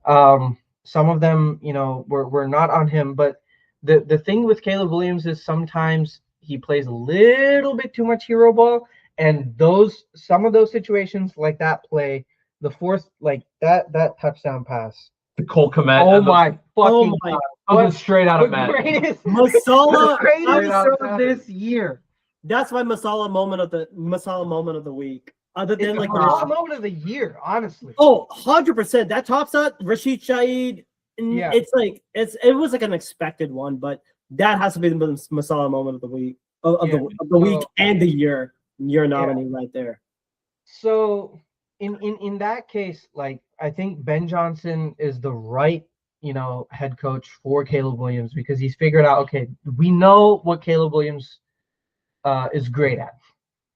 Some of them, were not on him. But the thing with Caleb Williams is sometimes he plays a little bit too much hero ball, and some of those situations, like that play, the fourth, like that touchdown pass, the Cole Kmet. Oh my fucking God! What straight out of Madden. Masala Greatest this year. That's my Masala moment of the week. Other than it's the moment of the year, honestly. Oh, 100%. That top shot, Rashid Shaheed. Yeah. It was like an expected one, but that has to be the Masala moment of the week of the week and the year. Your nominee right there. So in that case, like, I think Ben Johnson is the right, head coach for Caleb Williams, because he's figured out, okay, we know what Caleb Williams is great at.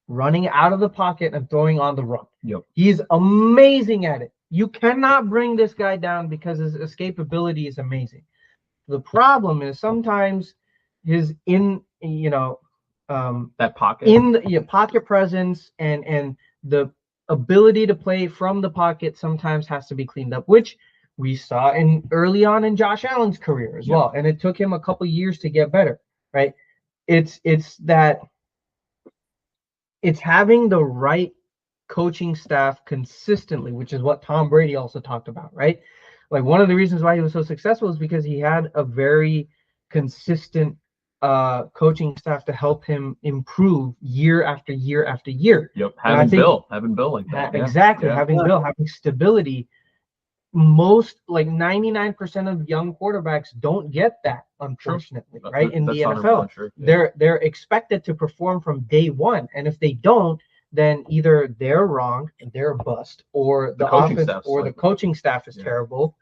Running out of the pocket and throwing on the run. Yep. He's amazing at it. You cannot bring this guy down because his escapability is amazing. The problem is sometimes his that pocket pocket presence and the ability to play from the pocket sometimes has to be cleaned up, which we saw early on in Josh Allen's career as well. And it took him a couple years to get better, right? It's having the right coaching staff consistently, which is what Tom Brady also talked about, right? Like, one of the reasons why he was so successful is because he had a very consistent coaching staff to help him improve year after year after year. Yep, having Bill like that. Exactly, having Bill, having stability. Most, like 99% of young quarterbacks don't get that, unfortunately, right? In the NFL, they're expected to perform from day one, and if they don't, then either they're wrong and they're a bust, or the offense or the coaching staff is terrible.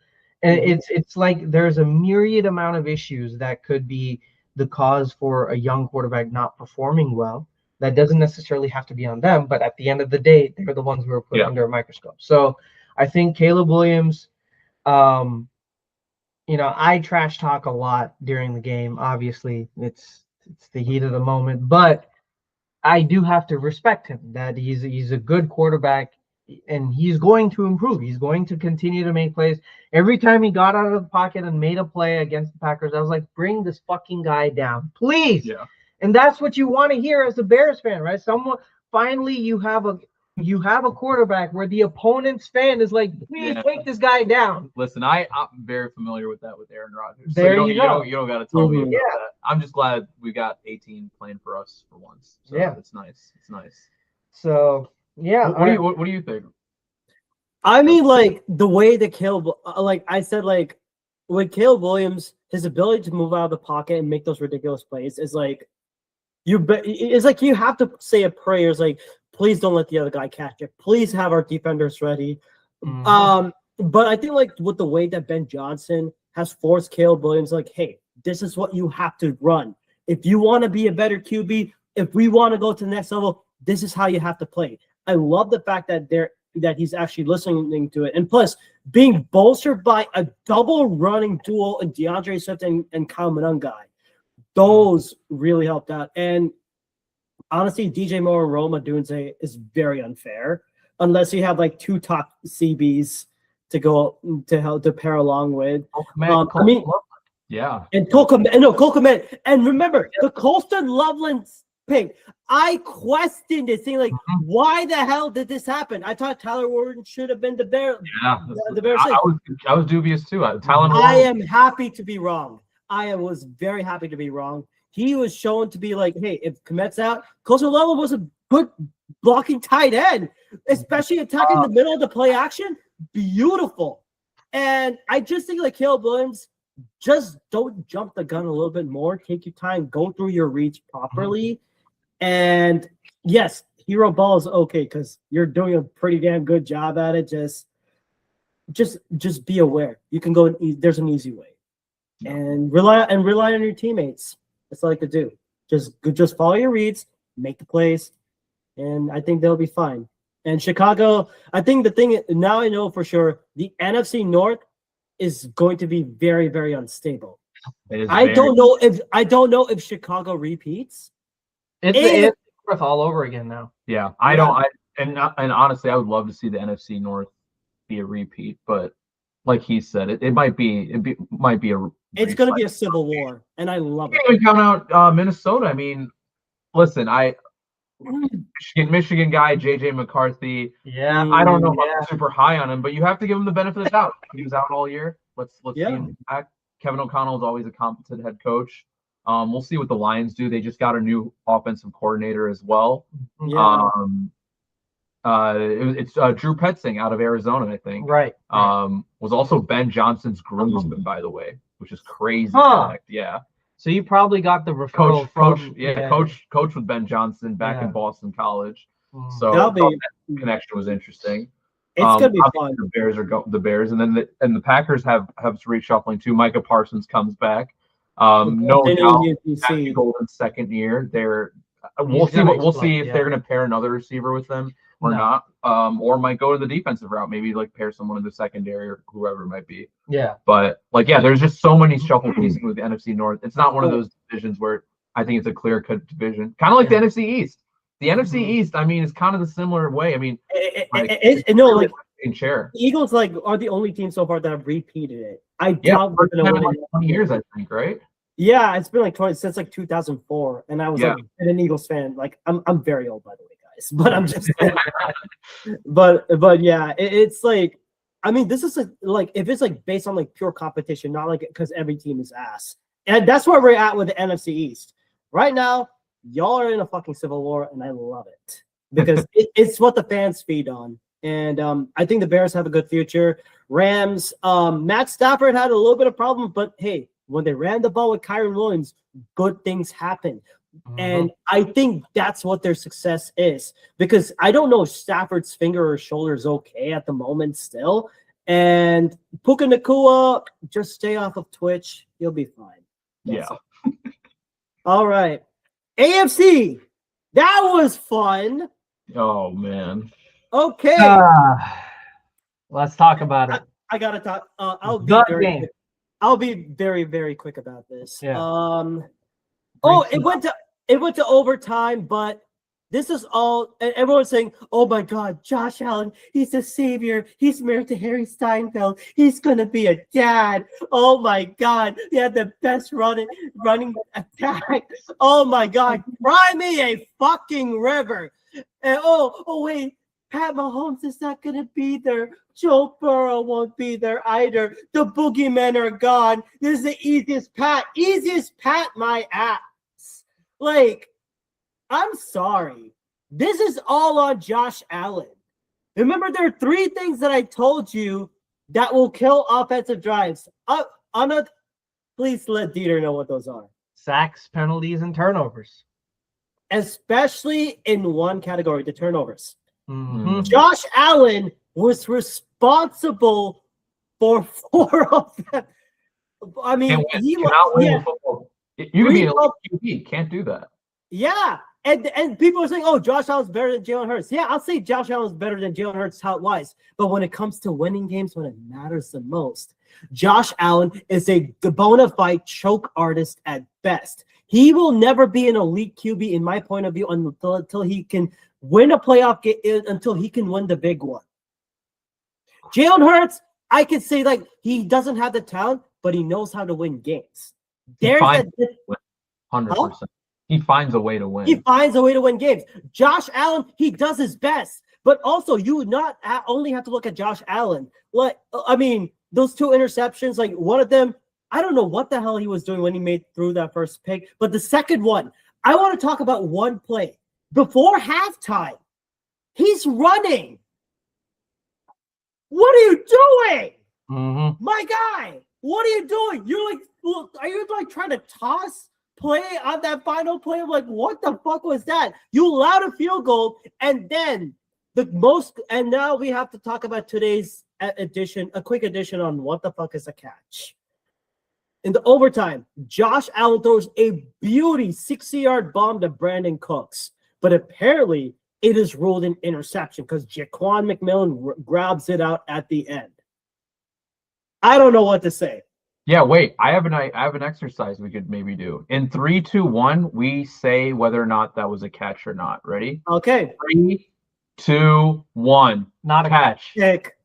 And it's like there's a myriad amount of issues that could be the cause for a young quarterback not performing well. That doesn't necessarily have to be on them, but at the end of the day, they're the ones who are put under a microscope. So I think Caleb Williams, I trash talk a lot during the game. Obviously, it's the heat of the moment, but I do have to respect him, that he's a good quarterback, and he's going to improve. He's going to continue to make plays. Every time he got out of the pocket and made a play against the Packers, I was like, bring this fucking guy down, please. Yeah. And that's what you want to hear as a Bears fan, right? Finally, you have a quarterback where the opponent's fan is like, please take this guy down. Listen, I'm very familiar with that with Aaron Rodgers. There you go. You don't got to tell me about that. I'm just glad we got 18 playing for us for once. So it's nice. It's nice. So yeah. What do you think? I mean, like, the way that Caleb, like I said, like with Caleb Williams, his ability to move out of the pocket and make those ridiculous plays is like you have to say a prayer. It's like, please don't let the other guy catch it. Please have our defenders ready. But I think, like, with the way that Ben Johnson has forced Caleb Williams, like, hey, this is what you have to run. If you want to be a better QB, if we want to go to the next level, this is how you have to play. I love the fact that he's actually listening to it. And plus, being bolstered by a double running duel in DeAndre Swift and Kyle Monangai. Those really helped out. And honestly, DJ Moore and Roma Odunze is very unfair unless you have like two top CBs to go to pair along with. And Cole Kmet. And remember, the Colston Loveland pick. I questioned it, saying like, why the hell did this happen? I thought Tyler Warren should have been the Bears. Yeah, the Bears. I was dubious too. I am happy to be wrong. I was very happy to be wrong. he was shown to be like, hey, if Komet's out, Kozolala was a good blocking tight end, especially attacking the middle of the play action. Beautiful. And I just think like Caleb Williams, just don't jump the gun a little bit more. Take your time, go through your reads properly. And yes, hero ball is okay because you're doing a pretty damn good job at it. Just be aware. You can go. There's an easy way, and rely on your teammates. That's all I could do. Just follow your reads, make the plays, and I think they'll be fine. And Chicago, I think the thing now I know for sure the NFC North is going to be very, very unstable. I don't know if Chicago repeats. It's North all over again now. Yeah, I don't. And honestly, I would love to see the NFC North be a repeat, but like he said, it might be a. It's going to be a civil war, and I love it. Can't even count out Minnesota. I mean, listen, Michigan guy JJ McCarthy. Yeah, I don't know if I'm super high on him, but you have to give him the benefit of the doubt. He was out all year. Let's see him back. Kevin O'Connell is always a competent head coach. We'll see what the Lions do. They just got a new offensive coordinator as well. Yeah. It's Drew Petzing out of Arizona, I think. Right. Was also Ben Johnson's groomsman, by the way, which is crazy. Yeah. So you probably got the referral coach with Ben Johnson back in Boston College. So that connection was interesting. It's gonna be fun. The Bears the Bears, and then the Packers have reshuffling too. Micah Parsons comes back. No doubt, Matthew Golden's second year. We'll see if they're going to pair another receiver with them or not, or might go to the defensive route. Maybe like pair someone in the secondary or whoever it might be. Yeah. But there's just so many shuffle pieces with the NFC North. It's not one of those divisions where I think it's a clear cut division, kind of like the NFC East. The NFC East, I mean, is kind of the similar way. I mean, in chair. The Eagles are the only team so far that have repeated it. I doubt we're gonna win 20 years, I think, right? Yeah, it's been 20 since 2004, and I was an Eagles fan. I'm very old, by the way, guys, but I'm just but yeah, it's I mean, this is if it's based on pure competition, not because every team is ass, and that's where we're at with the NFC East right now. Y'all are in a fucking civil war, and I love it because it's what the fans feed on. And I think the Bears have a good future. Rams, Matt Stafford had a little bit of problem, but hey, when they ran the ball with Kyron Williams, good things happen. And I think that's what their success is, because I don't know if Stafford's finger or shoulder is okay at the moment still. And Puka Nacua, just stay off of Twitch. You'll be fine. Yeah. All right. AFC, that was fun. Oh, man. Okay. Let's talk about it. I gotta talk. I'll be very, very quick about this. Yeah. It went to overtime, but this is all. And everyone's saying, "Oh my God, Josh Allen, he's a savior. He's married to Harry Steinfeld. He's gonna be a dad. Oh my God, he had the best running attack. Oh my God, cry me a fucking river." And wait. Pat Mahomes is not going to be there. Joe Burrow won't be there either. The boogeymen are gone. This is the easiest pat my ass. I'm sorry. This is all on Josh Allen. Remember, there are 3 things that I told you that will kill offensive drives. Please let Dieter know what those are. Sacks, penalties, and turnovers. Especially in one category, the turnovers. Mm-hmm. Josh Allen was responsible for 4 of them. I mean, you can be a QB, can't do that. Yeah, and people are saying, "Oh, Josh Allen's better than Jalen Hurts." Yeah, I'll say Josh Allen's better than Jalen Hurts talent-wise. But when it comes to winning games, when it matters the most, Josh Allen is a bona fide choke artist at best. He will never be an elite QB, in my point of view, until he can win a playoff game, until he can win the big one. Jalen Hurts, I could say he doesn't have the talent, but he knows how to win games. There's 100%. He finds a way to win. He finds a way to win games. Josh Allen, he does his best, but also you would not only have to look at Josh Allen. Those 2 interceptions, one of them, I don't know what the hell he was doing when he threw that first pick. But the second one, I want to talk about one play. Before halftime, he's running. What are you doing? Mm-hmm. My guy, what are you doing? You're like, look, are you like trying to toss play on that final play? I'm like, what the fuck was that? You allowed a field goal, and then and now we have to talk about today's edition, a quick edition on what the fuck is a catch. In the overtime, Josh Allen throws a beauty 60-yard bomb to Brandon Cooks, but apparently it is ruled an interception because Jaquan McMillan grabs it out at the end. I don't know what to say. Yeah, wait. I have an exercise we could maybe do. In 3, 2, 1, we say whether or not that was a catch or not. Ready? Okay. 3, 2, 1. Not a catch. Pick.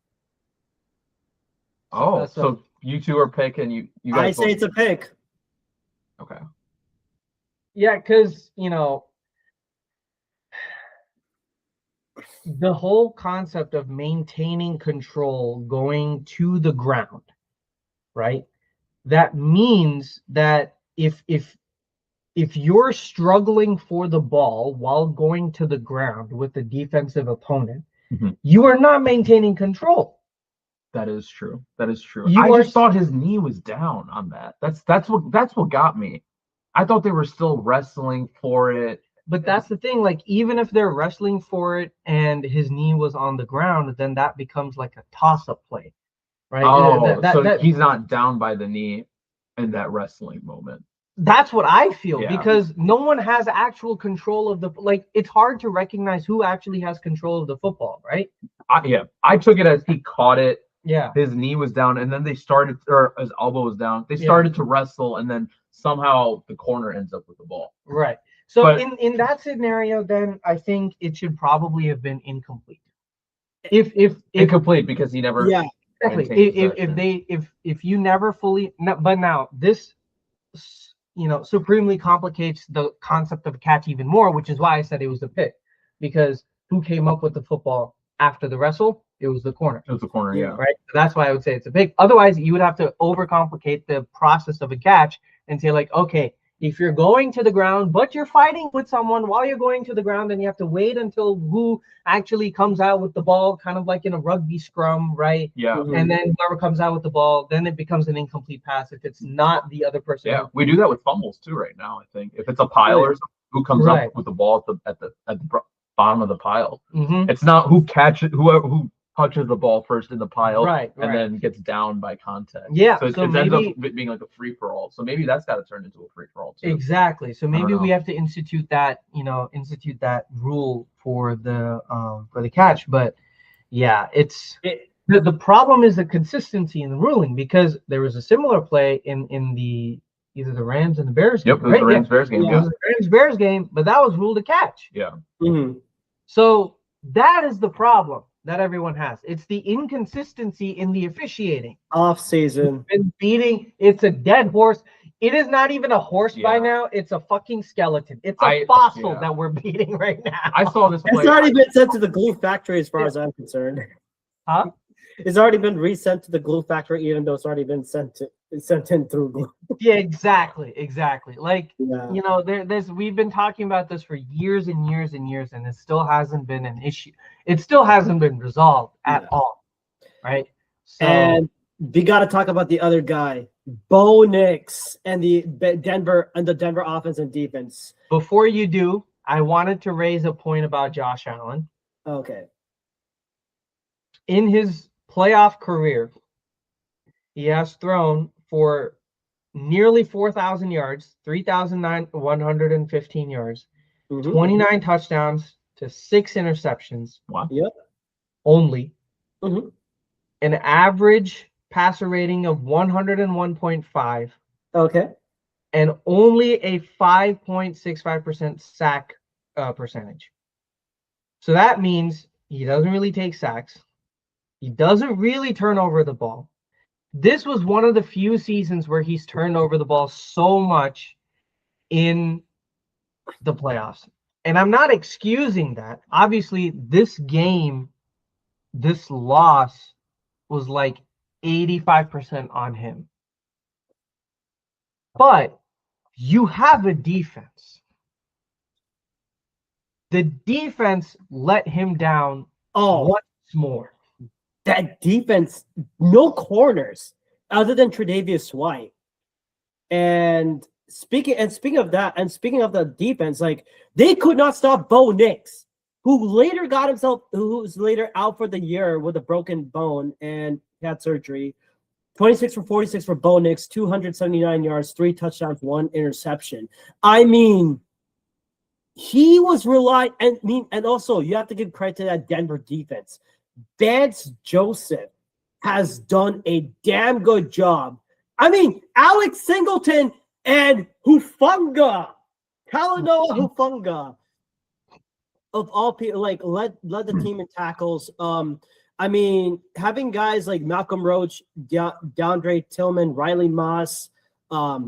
Oh, so you two are picking. You guys. I say it's a pick. Okay. Yeah, because the whole concept of maintaining control going to the ground, right? That means that if you're struggling for the ball while going to the ground with a defensive opponent, you are not maintaining control. That is true. That is true. I just thought his knee was down on that. That's what got me. I thought they were still wrestling for it. But that's the thing. Like, even if they're wrestling for it and his knee was on the ground, then that becomes like a toss-up play, right? Oh, so he's not down by the knee in that wrestling moment. That's what I feel, Yeah. because no one has actual control of it's hard to recognize who actually has control of the football, right? I took it as he caught it. Yeah. His knee was down, and then his elbow was down. They started to wrestle, and then somehow the corner ends up with the ball. Right. So in that scenario, then I think it should probably have been incomplete. If Incomplete because he never. Yeah. Exactly. If you never fully, but now this, supremely complicates the concept of a catch even more, which is why I said it was a pick, because who came up with the football after the wrestle? It was the corner. It was the corner, yeah. Right. So that's why I would say it's a pick. Otherwise, you would have to overcomplicate the process of a catch and say, like, okay, if you're going to the ground, but you're fighting with someone while you're going to the ground, then you have to wait until who actually comes out with the ball, kind of like in a rugby scrum, right? Yeah. And then whoever comes out with the ball, then it becomes an incomplete pass if it's not the other person. Yeah, we do that with fumbles too right now, I think. If it's a pile or something, who comes up with the ball at the bottom of the pile. It's not who touches the ball first in the pile, and then gets down by contact. Yeah, so it ends up being like a free for all. So maybe that's got to turn into a free for all too. Exactly. So maybe we have to institute that rule for the catch. But yeah, the problem is the consistency in the ruling, because there was a similar play in either the Rams and the Bears game. Yep, it was the Rams-Bears game. It was the Rams-Bears game, but that was ruled a catch. Yeah. So that is the problem that everyone has. It's the inconsistency in the officiating. Off season. It's a dead horse. It is not even a horse by now. It's a fucking skeleton. It's a fossil that we're beating right now. I saw this play. It's already been sent to the glue factory as far as I'm concerned. Huh? It's already been resent to the glue factory, even though it's already been sent in through glue. Yeah, exactly. Like, we've been talking about this for years and years and years, and it still hasn't been an issue. It still hasn't been resolved at all, right? So, and we got to talk about the other guy, Bo Nix, and the Denver offense and defense. Before you do, I wanted to raise a point about Josh Allen. Okay. In his playoff career, he has thrown for nearly 4,000 yards, 3,115 yards, 29 touchdowns to 6 interceptions. Wow. Yep. Only. An average passer rating of 101.5. Okay. And only a 5.65% sack percentage. So that means he doesn't really take sacks. He doesn't really turn over the ball. This was one of the few seasons where he's turned over the ball so much in the playoffs. And I'm not excusing that. Obviously, this loss was like 85% on him. But you have a defense. The defense let him down once more. That defense, no corners other than Tre'Davious White. And speaking of that, and speaking of the defense, like they could not stop Bo Nix, who was later out for the year with a broken bone and had surgery. 26 for 46 for Bo Nix, 279 yards, 3 touchdowns, 1 interception. I mean, he was relying, and also you have to give credit to that Denver defense. Vance Joseph has done a damn good job. I mean, Alex Singleton and Talanoa Hufanga, of all people, like led the team in tackles. I mean, having guys like Malcolm Roach, DeAndre Tillman, Riley Moss,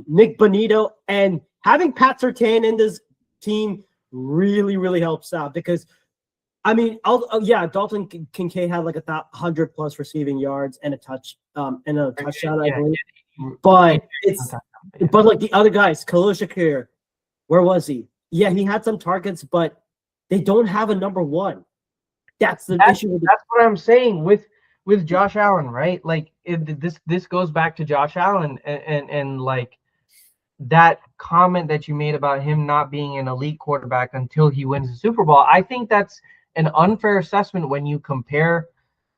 Nick Bonito, and having Pat Surtain in this team really, really helps out because, I mean, Dalton Kincaid had like 100 plus receiving yards and a touchdown, I believe. But but like the other guys, Khalil Shakir, where was he? Yeah, he had some targets, but they don't have a number one. That's the issue. That's what I'm saying with Josh Allen, right? Like this goes back to Josh Allen and like that comment that you made about him not being an elite quarterback until he wins the Super Bowl. I think that's an unfair assessment when you compare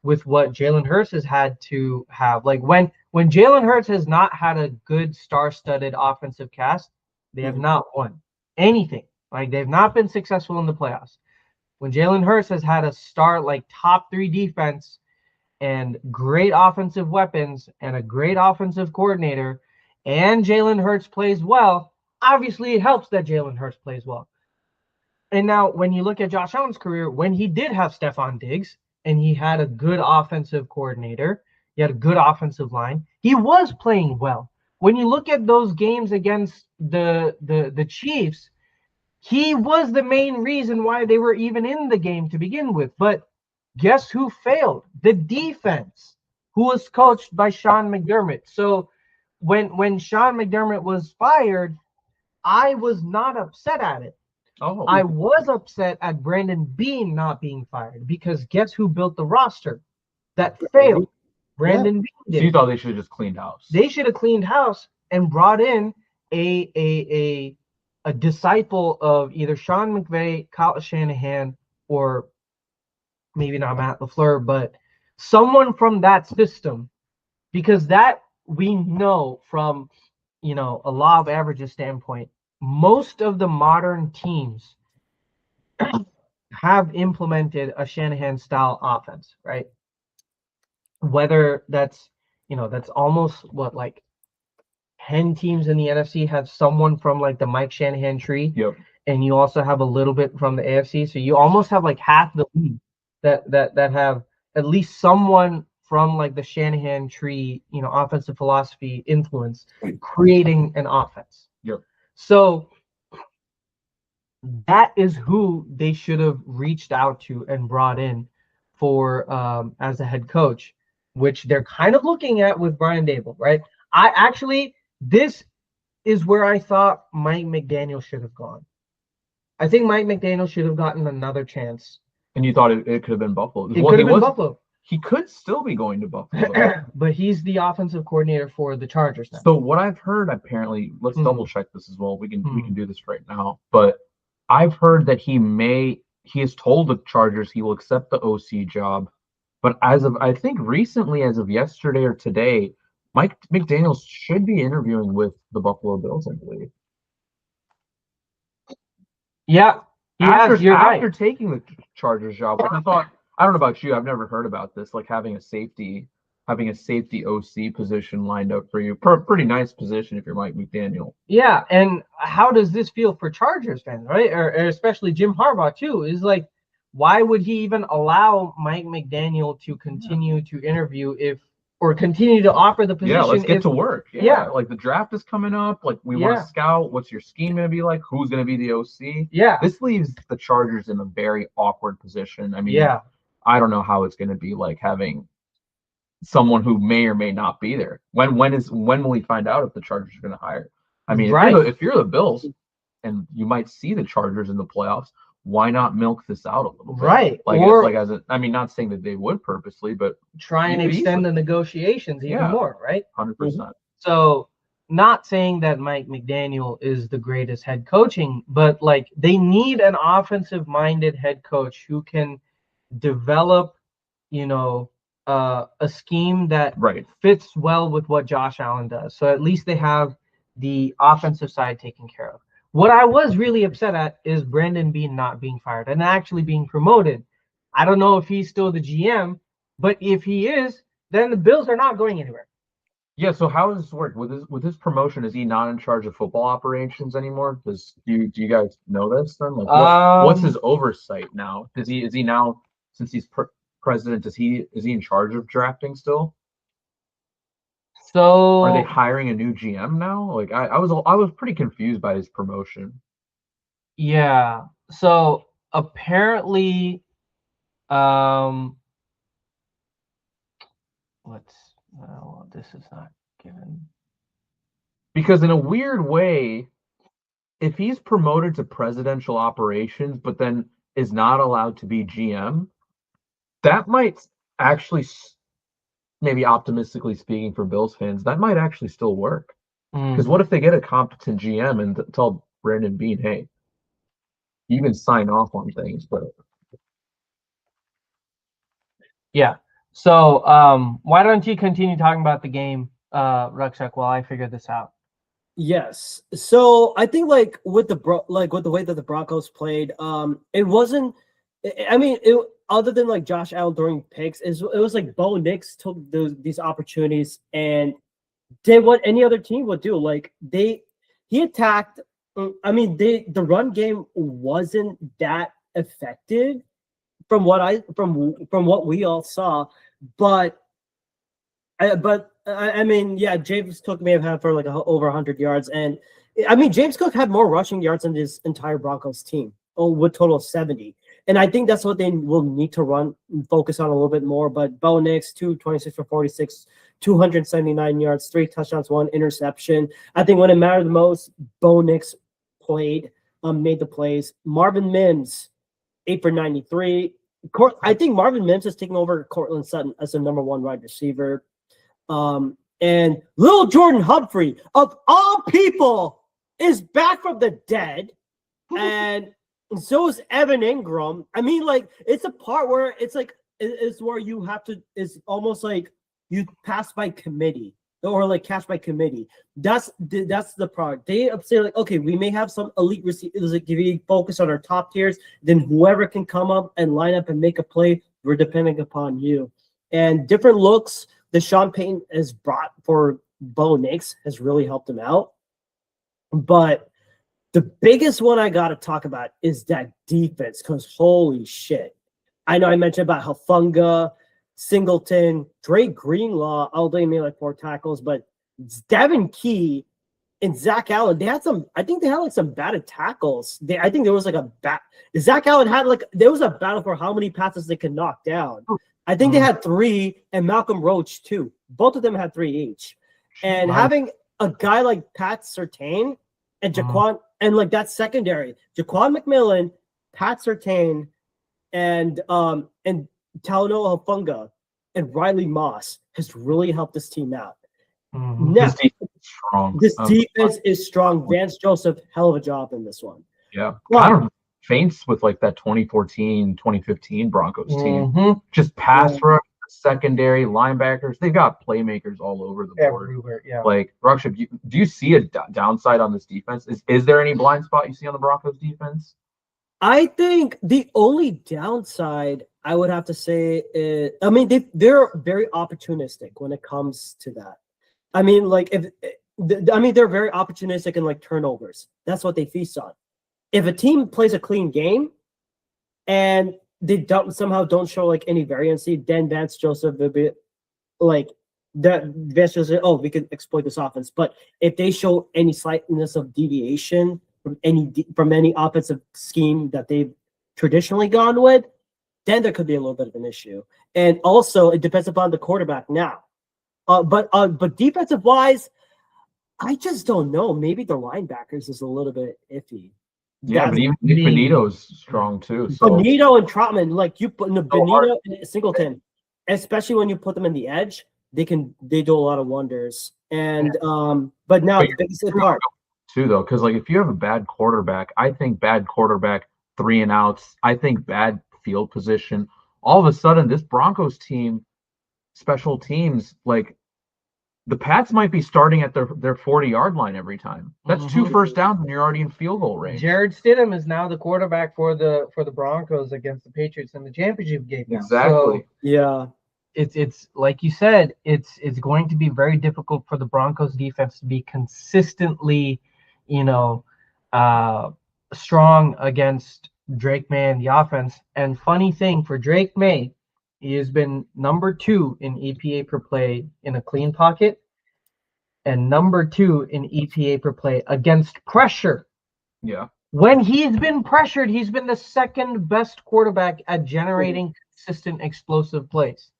with what Jalen Hurts has had to have. Like when Jalen Hurts has not had a good star-studded offensive cast, they have not won anything. Like they've not been successful in the playoffs. When Jalen Hurts has had a top 3 defense and great offensive weapons and a great offensive coordinator, and Jalen Hurts plays well, obviously it helps that Jalen Hurts plays well. And now when you look at Josh Allen's career, when he did have Stephon Diggs and he had a good offensive coordinator, he had a good offensive line, he was playing well. When you look at those games against the Chiefs, he was the main reason why they were even in the game to begin with. But guess who failed? The defense, who was coached by Sean McDermott. So when Sean McDermott was fired, I was not upset at it. Oh. I was upset at Brandon Beane not being fired because guess who built the roster that failed? Brandon Beane did. So you thought they should have just cleaned house? They should have cleaned house and brought in a disciple of either Sean McVay, Kyle Shanahan, or maybe not Matt LaFleur, but someone from that system, because that we know from, a law of averages standpoint, most of the modern teams have implemented a Shanahan style offense, right? Whether that's almost like 10 teams in the NFC have someone from like the Mike Shanahan tree. Yep. And you also have a little bit from the AFC. So you almost have like half the league that have at least someone from like the Shanahan tree, offensive philosophy influence creating an offense. Yep. So that is who they should have reached out to and brought in for as a head coach, which they're kind of looking at with Brian Daboll, right? This is where I thought Mike McDaniel should have gone. I think Mike McDaniel should have gotten another chance. And you thought it could have been Buffalo? It could have been Buffalo. He could still be going to Buffalo. But he's the offensive coordinator for the Chargers now. So what I've heard, apparently, let's double check this as well. We can do this right now. But I've heard that he has told the Chargers he will accept the OC job. But I think recently, as of yesterday or today, Mike McDaniel should be interviewing with the Buffalo Bills, I believe. Yeah. After taking the Chargers job, I thought, I don't know about you, I've never heard about this, like having a safety OC position lined up for you. Pretty nice position if you're Mike McDaniel. Yeah, and how does this feel for Chargers fans, right? Or especially Jim Harbaugh too, is like, why would he even allow Mike McDaniel to continue to interview or continue to offer the position? Yeah, let's get to work. Yeah, like the draft is coming up. Like we want to scout. What's your scheme going to be like? Who's going to be the OC? Yeah. This leaves the Chargers in a very awkward position. I mean, I don't know how it's going to be like having someone who may or may not be there. When will he find out if the Chargers are going to hire? I mean, Right. if you're the Bills and you might see the Chargers in the playoffs, why not milk this out a little bit? Right. I mean, not saying that they would purposely, but try and you could extend easily. the negotiations even more, right? 100%. So, not saying that Mike McDaniel is the greatest head coaching, but like they need an offensive-minded head coach who can develop, a scheme that Right. fits well with what Josh Allen does. So at least they have the offensive side taken care of. What I was really upset at is Brandon Beane not being fired and actually being promoted. I don't know if he's still the GM, but if he is, then the Bills are not going anywhere. Yeah, so how does this work? With his promotion, is he not in charge of football operations anymore? Do you guys know this then? Like what's his oversight now? Is he now, since he's president, is he in charge of drafting still? So Are they hiring a new GM now? Like I was pretty confused by his promotion. yeah. So apparently, this is not given. Because in a weird way, if he's promoted to presidential operations, but then is not allowed to be GM, that might actually, maybe optimistically speaking for Bills fans, that might actually still work. Because what if they get a competent GM and tell Brandon Beane, hey, you can sign off on things, but yeah. So why don't you continue talking about the game, Rucksack, while I figure this out? Yes. So I think like with the way that the Broncos played, it wasn't. I mean, other than like Josh Allen throwing picks, it was like Bo Nix took these opportunities and did what any other team would do. Like he attacked. I mean, the run game wasn't that effective from what we all saw, but I mean, yeah, James Cook may have had for like over 100 yards, and I mean, James Cook had more rushing yards than his entire Broncos team, with total of 70. And I think that's what they will need to focus on a little bit more. But Bo Nix, 226 for 46, 279 yards, 3 touchdowns, 1 interception. I think when it mattered the most, Bo Nix played, made the plays. Marvin Mims, 8 for 93. I think Marvin Mims is taking over Cortland Sutton as the number 1 wide receiver. And Lil Jordan Humphrey, of all people, is back from the dead. And so is Evan Ingram. I mean, like, it's a part where it's like, it's where you have to, it's almost like you pass by committee or like catch by committee. That's the part. They say like, okay, we may have some elite receivers, like if we focus on our top tiers, then whoever can come up and line up and make a play, we're depending upon you. And different looks that Sean Payton has brought for Bo Nix has really helped him out. But the biggest one I got to talk about is that defense, because holy shit. I know I mentioned about Hufanga, Singleton, Dre Greenlaw, although he made like 4 tackles, but Devin Key and Zach Allen, I think they had like some batted tackles. I think there was like Zach Allen had like, there was a battle for how many passes they could knock down. I think they had 3, and Malcolm Roach 2. Both of them had 3 each. And having a guy like Pat Surtain and Jaquan, and like that secondary, Jaquan McMillan, Pat Surtain, and Talanoa Hufanga and Riley Moss has really helped this team out. Now, this defense is strong. This defense is strong. Vance Joseph, hell of a job in this one. Yeah. Kind of faints with like that 2014, 2015 Broncos team. Just pass rush, secondary, linebackers. They've got playmakers all over the board. Everywhere, yeah. Like, Ruckship, do you see a downside on this defense? Is there any blind spot you see on the Broncos defense? I think the only downside I would have to say is, I mean, they're very opportunistic when it comes to that. I mean, like they're very opportunistic in like turnovers. That's what they feast on. If a team plays a clean game and they somehow don't show like any variancy, then Vance Joseph will be like that. Vance Joseph, we can exploit this offense. But if they show any slightness of deviation from any offensive scheme that they've traditionally gone with, then there could be a little bit of an issue. And also, it depends upon the quarterback now. But defensive wise, I just don't know. Maybe the linebackers is a little bit iffy. Yeah, but even me. Benito's strong too. So Benito and Trotman, like you put Benito and Singleton, especially when you put them in the edge, they do a lot of wonders. And but now the biggest part too, though, because like if you have a bad quarterback, I think bad quarterback, 3-and-outs, I think bad field position. All of a sudden, this Broncos team, special teams, like the Pats might be starting at their 40-yard line every time. That's 2 first downs and you're already in field goal range. Jared Stidham is now the quarterback for the Broncos against the Patriots in the championship game. Exactly. So, yeah. It's like you said, it's going to be very difficult for the Broncos defense to be consistently, strong against Drake May and the offense. And funny thing for Drake May, he has been number 2 in EPA per play in a clean pocket and number 2 in EPA per play against pressure. Yeah. When he's been pressured, he's been the second best quarterback at generating consistent explosive plays.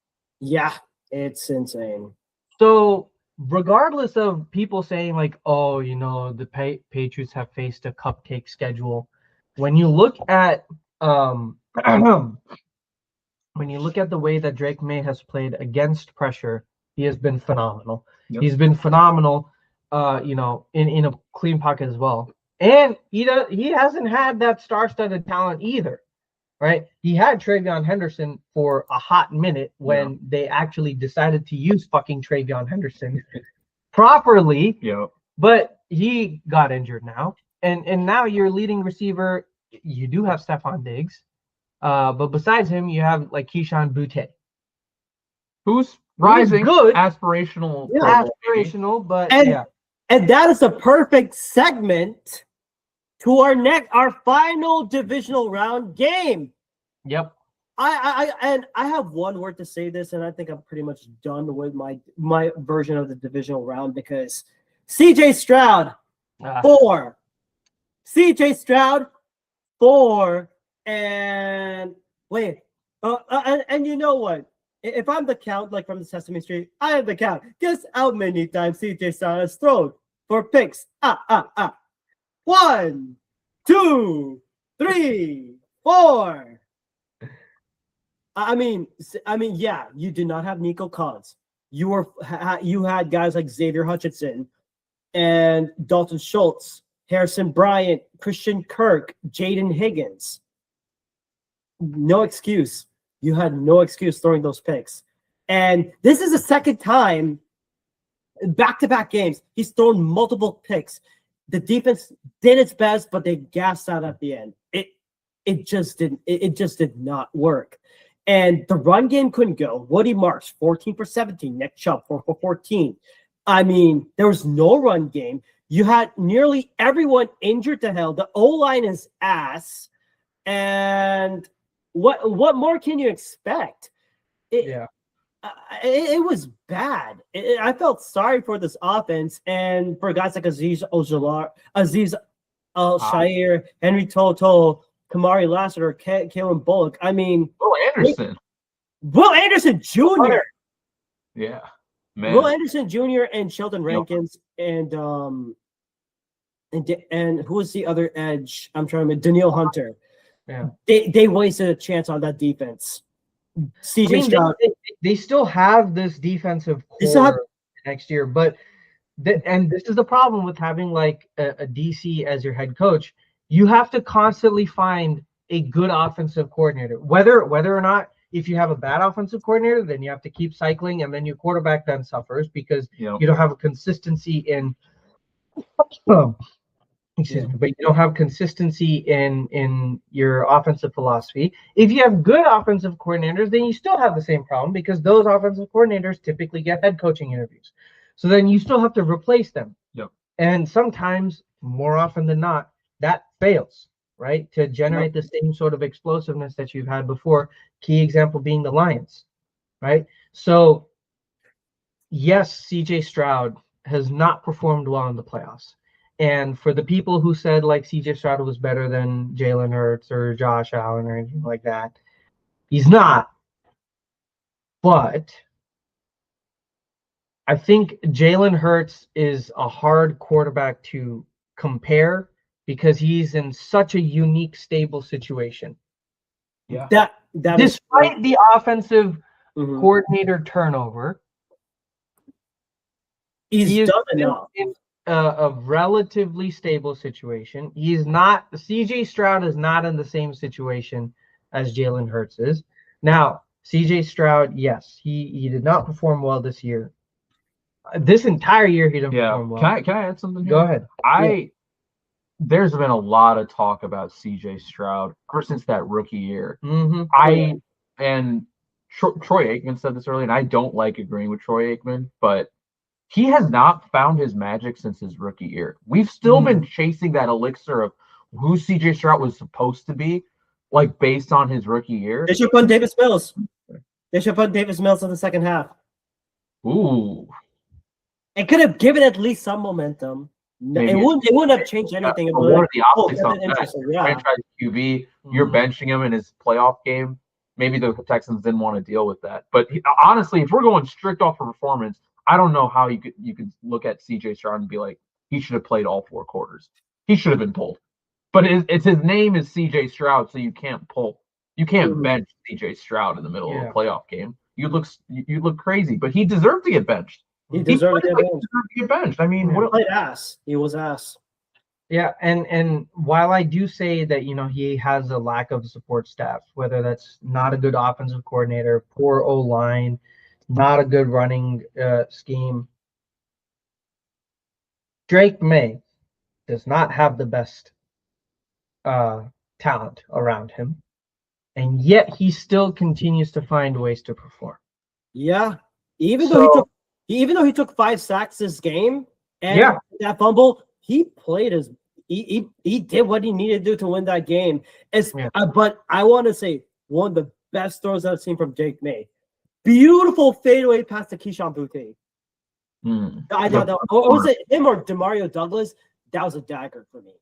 Yeah, it's insane. So regardless of people saying like, oh, the Patriots have faced a cupcake schedule, when you look at when you look at the way that Drake May has played against pressure, he has been phenomenal. Yep. He's been phenomenal, in a clean pocket as well. And he hasn't had that star-studded talent either. Right, he had TreVeyon Henderson for a hot minute when they actually decided to use fucking TreVeyon Henderson properly. Yeah, but he got injured now, and now your leading receiver, you do have Stephon Diggs, but besides him, you have like Keyshawn Boutte, who's rising, good, aspirational, but and that is a perfect segment to our final divisional round game. Yep. I have one word to say this, and I think I'm pretty much done with my version of the divisional round because CJ Stroud 4, CJ Stroud 4, and wait, and you know what? If I'm the count, like from the Sesame Street, I have the count. Guess how many times CJ Stroud has thrown for picks? 1, 2, 3, 4. I mean, yeah, you did not have Nico Collins. You had guys like Xavier Hutchinson and Dalton Schultz, Harrison Bryant, Christian Kirk, Jaden Higgins. No excuse. You had no excuse throwing those picks. And this is the second time, back-to-back games, he's thrown multiple picks. The defense did its best, but they gassed out at the end. It just did not work. And the run game couldn't go. Woody Marks, 14 for 17. Nick Chubb, 4 for 14. I mean, there was no run game. You had nearly everyone injured to hell. The O-line is ass. And what more can you expect? It was bad. I felt sorry for this offense and for guys like Aziz Al-Shair, Henry Toto, Kamari Lassiter, Kalen Bullock. I mean, Will Anderson Jr. Yeah, man. Will Anderson Jr. and Sheldon Rankins and who was the other edge? I'm trying to remember. Daniil Hunter. Yeah, they wasted a chance on that defense. CJ Stroud. They still have this defensive core next year, but and this is the problem with having like a DC as your head coach. You have to constantly find a good offensive coordinator. Whether or not, if you have a bad offensive coordinator, then you have to keep cycling, and then your quarterback then suffers because you don't have a consistency in. Excuse me, but you don't have consistency in your offensive philosophy. If you have good offensive coordinators, then you still have the same problem because those offensive coordinators typically get head coaching interviews. So then you still have to replace them. Yep. And sometimes, more often than not, that fails, right? To generate the same sort of explosiveness that you've had before. Key example being the Lions, right? So, yes, CJ Stroud has not performed well in the playoffs. And for the people who said like CJ Stroud was better than Jalen Hurts or Josh Allen or anything like that, he's not. But I think Jalen Hurts is a hard quarterback to compare because he's in such a unique, stable situation. Yeah. That is Despite the offensive Mhm. coordinator turnover, He's he is done still enough. in a relatively stable situation. He's not. CJ Stroud is not in the same situation as Jalen Hurts is. Now, CJ Stroud, yes, he did not perform well this year. This entire year, he didn't Yeah. perform well. Can I add something here? Go ahead. There's been a lot of talk about CJ Stroud ever since that rookie year. Mm-hmm. And Troy Aikman said this earlier, and I don't like agreeing with Troy Aikman, but he has not found his magic since his rookie year. We've still been chasing that elixir of who CJ Stroud was supposed to be, like based on his rookie year. They should put Davis Mills. They should put Davis Mills in the second half. Ooh. It could have given at least some momentum. Maybe It wouldn't have changed anything. But what are the optics that's on that? interesting. Yeah. Franchise QB, you're benching him in his playoff game. Maybe the Texans didn't want to deal with that. But honestly, if we're going strict off of performance, I don't know how you could look at CJ Stroud and be like, he should have played all 4 quarters. He should have been pulled. But it's his name is CJ Stroud, so you can't pull. You can't bench CJ Stroud in the middle of a playoff game. You look crazy. But he deserved to get benched. He deserved to get benched. I mean, he played ass. He was ass. Yeah, and while I do say that, he has a lack of support staff, whether that's not a good offensive coordinator, poor O-line, not a good running scheme, Drake May does not have the best talent around him, and yet he still continues to find ways to perform. Yeah, even though he took 5 sacks this game and that fumble, he played his. He did what he needed to do to win that game. But I want to say one of the best throws I've seen from Drake May. Beautiful fadeaway pass to Keyshawn Boutte. I thought that was it him or Demario Douglas? That was a dagger for me,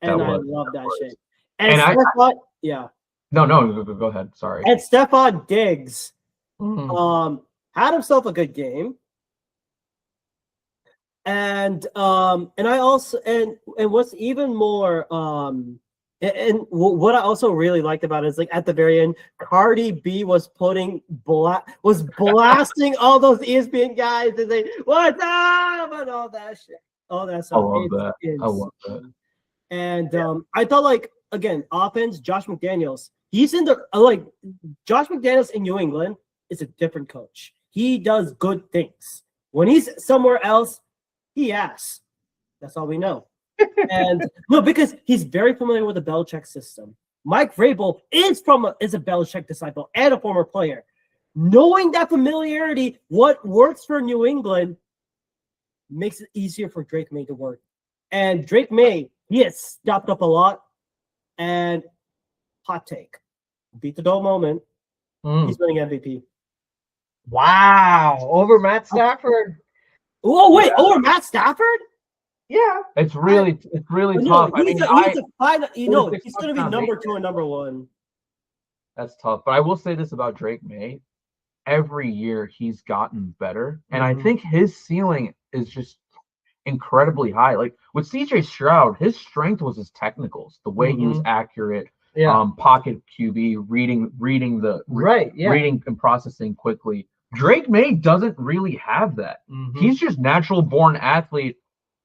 and I love that shit. And Stephon, No, go ahead. Sorry. And Stephon Diggs, had himself a good game. And I also and what's even more and what I also really liked about it is like at the very end, Cardi B was blasting all those ESPN guys and say what's up and all that shit, all that stuff. I love that. And I thought, like, again, offense, Josh McDaniels. He's in the Josh McDaniels in New England is a different coach. He does good things. When he's somewhere else, he asks. That's all we know. And no, because he's very familiar with the Belichick system. Mike Vrabel is a Belichick disciple and a former player. Knowing that familiarity, what works for New England makes it easier for Drake May to work. And Drake May, he has stopped up a lot. And hot take, beat the dome moment. He's winning MVP. Wow, over Matt Stafford. Oh wait, over Matt Stafford? Yeah, it's really tough. He's going to be number 2 and number 1. That's tough. But I will say this about Drake May: every year he's gotten better, and I think his ceiling is just incredibly high. Like with CJ Stroud, his strength was his technicals, the way he was accurate, pocket QB, reading and processing quickly. Drake May doesn't really have that. He's just natural born athlete.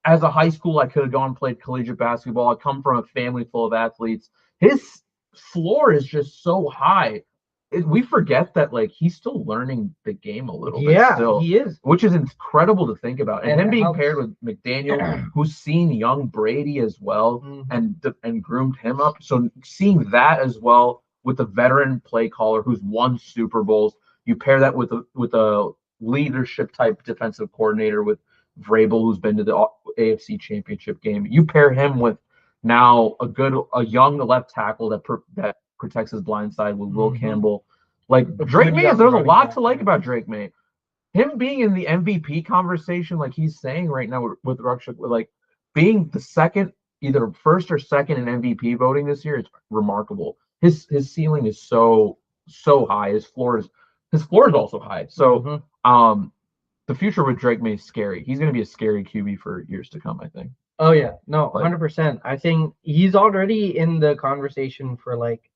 As a high school, I could have gone and played collegiate basketball. I come from a family full of athletes. His floor is just so high. We forget that, like, he's still learning the game a little bit still. He is. Which is incredible to think about. And him being paired with McDaniel, who's seen young Brady as well and groomed him up. So seeing that as well with a veteran play caller who's won Super Bowls, you pair that with a leadership type defensive coordinator with Vrabel, who's been to the AFC Championship game. You pair him with now a young left tackle that protects his blind side with Will Campbell. Like Drake May, there's a lot to like about Drake May. Him being in the MVP conversation, like he's saying right now with Rukshuk, like being the second, either first or second in MVP voting this year is remarkable. His ceiling is so high. His floor is also high. So the future with Drake May is scary. He's going to be a scary QB for years to come, I think. Oh yeah, no, Like- 100%. I think he's already in the conversation for like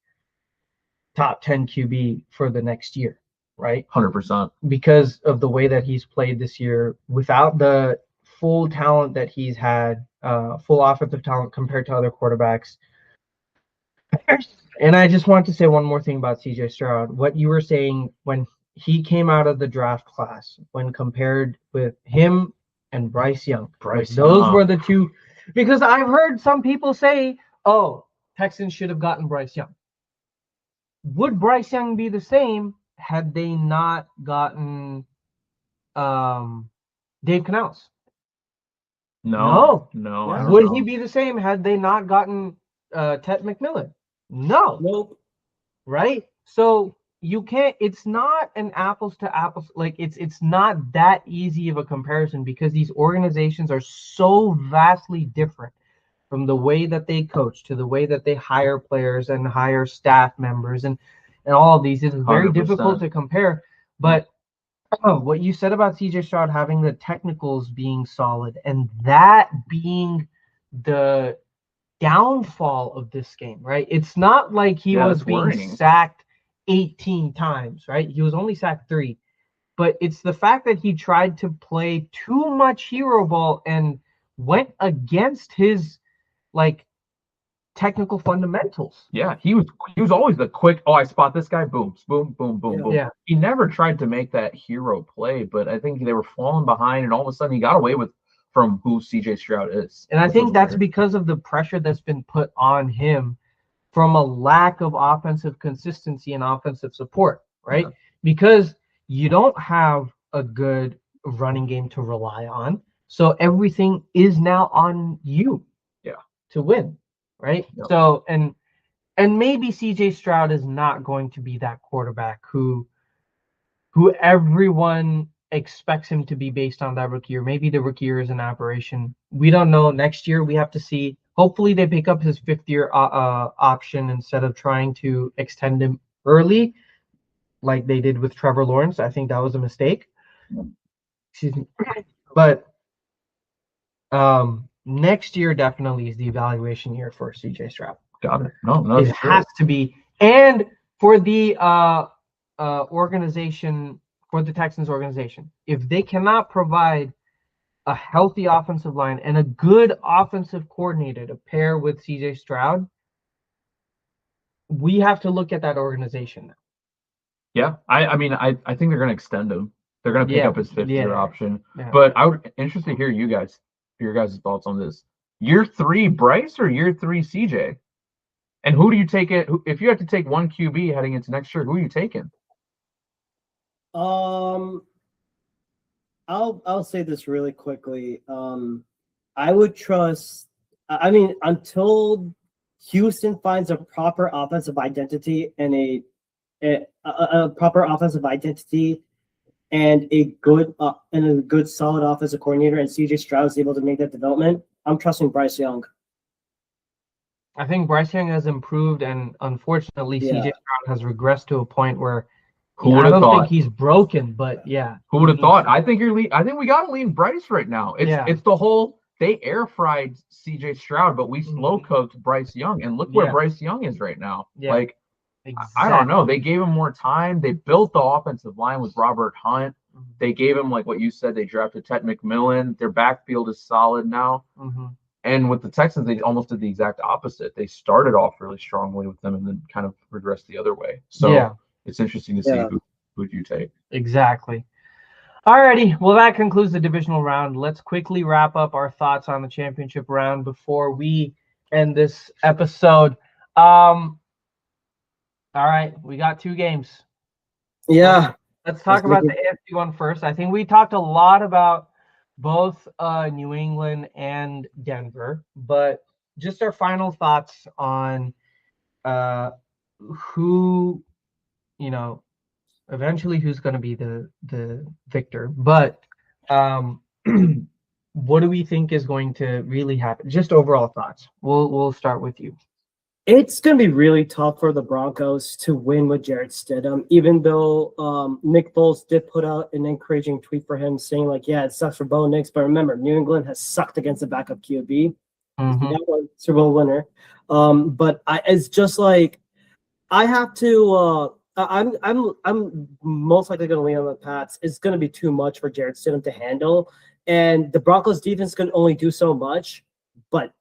top 10 QB for the next year, right? 100%. Because of the way that he's played this year without the full talent that he's had, full offensive talent compared to other quarterbacks. And I just want to say one more thing about CJ Stroud. What you were saying when he came out of the draft class, when compared with him and Bryce Young. Those were the two. Because I've heard some people say, oh, Texans should have gotten Bryce Young. Would Bryce Young be the same had they not gotten Dave Canales? No. Yeah. Would he be the same had they not gotten Ted McMillan? No. Nope. Right? So you can't. It's not an apples to apples. Like it's not that easy of a comparison because these organizations are so vastly different from the way that they coach to the way that they hire players and hire staff members and all of these. It is very 100%. difficult to compare. But what you said about CJ Stroud having the technicals being solid and that being the downfall of this game, right? It's not like he was that's being worrying. sacked 18 times, right? He was only sacked 3. But it's the fact that he tried to play too much hero ball and went against his like technical fundamentals. Yeah, he was always the quick, I spot this guy, boom, boom, boom, boom, Yeah. boom. Yeah. He never tried to make that hero play, but I think they were falling behind, and all of a sudden he got away from who CJ Stroud is. And I which think was that's weird. because of the pressure that's been put on him from a lack of offensive consistency and offensive support, right? Yeah. Because you don't have a good running game to rely on. So everything is now on you to win, right? Yep. So and maybe CJ Stroud is not going to be that quarterback who everyone expects him to be based on that rookie year. Maybe the rookie year is an aberration. We don't know. Next year we have to see. Hopefully they pick up his 5th-year option instead of trying to extend him early like they did with Trevor Lawrence. I think that was a mistake. Excuse me. But next year definitely is the evaluation year for CJ Stroud. Got it. No, It has to be. And for the organization, for the Texans organization, if they cannot provide a healthy offensive line and a good offensive coordinator to pair with CJ Stroud, we have to look at that organization now. Yeah, I mean, I think they're going to extend him. They're going to pick up his 5th-year option. Yeah. But I would interested to hear your guys' thoughts on this. Year 3 Bryce or year 3 CJ? And who do you take it? If you had to take one QB heading into next year, who are you taking? I'll say this really quickly. I would trust. I mean, until Houston finds a proper offensive identity and a proper offensive identity and a good solid offensive coordinator, and CJ Stroud is able to make that development, I'm trusting Bryce Young. I think Bryce Young has improved, and unfortunately, CJ Stroud has regressed to a point where I don't think he's broken, but yeah. Who would have thought? I think we got to lean Bryce right now. It's the whole they air fried CJ Stroud, but we slow cooked Bryce Young, and look where Bryce Young is right now. Yeah. Like Exactly. I don't know. They gave him more time. They built the offensive line with Robert Hunt. They gave him, like what you said, they drafted Ted McMillan. Their backfield is solid now. And with the Texans, they almost did the exact opposite. They started off really strongly with them and then kind of regressed the other way. So it's interesting to see who'd you take. Exactly. Alrighty. Well, that concludes the divisional round. Let's quickly wrap up our thoughts on the championship round before we end this episode. All right, we got 2 games. Yeah. Let's talk about the AFC one first. I think we talked a lot about both New England and Denver, but just our final thoughts on who, eventually who's going to be the victor. But what do we think is going to really happen? Just overall thoughts. We'll start with you. It's going to be really tough for the Broncos to win with Jarrett Stidham, even though Nick Foles did put out an encouraging tweet for him saying, like, yeah, it sucks for Bo Nix, but remember, New England has sucked against the backup QB. Mhm. That one Super Bowl winner. But it's just like I have to. I'm most likely going to lean on the Pats. It's going to be too much for Jarrett Stidham to handle, and the Broncos defense can only do so much. But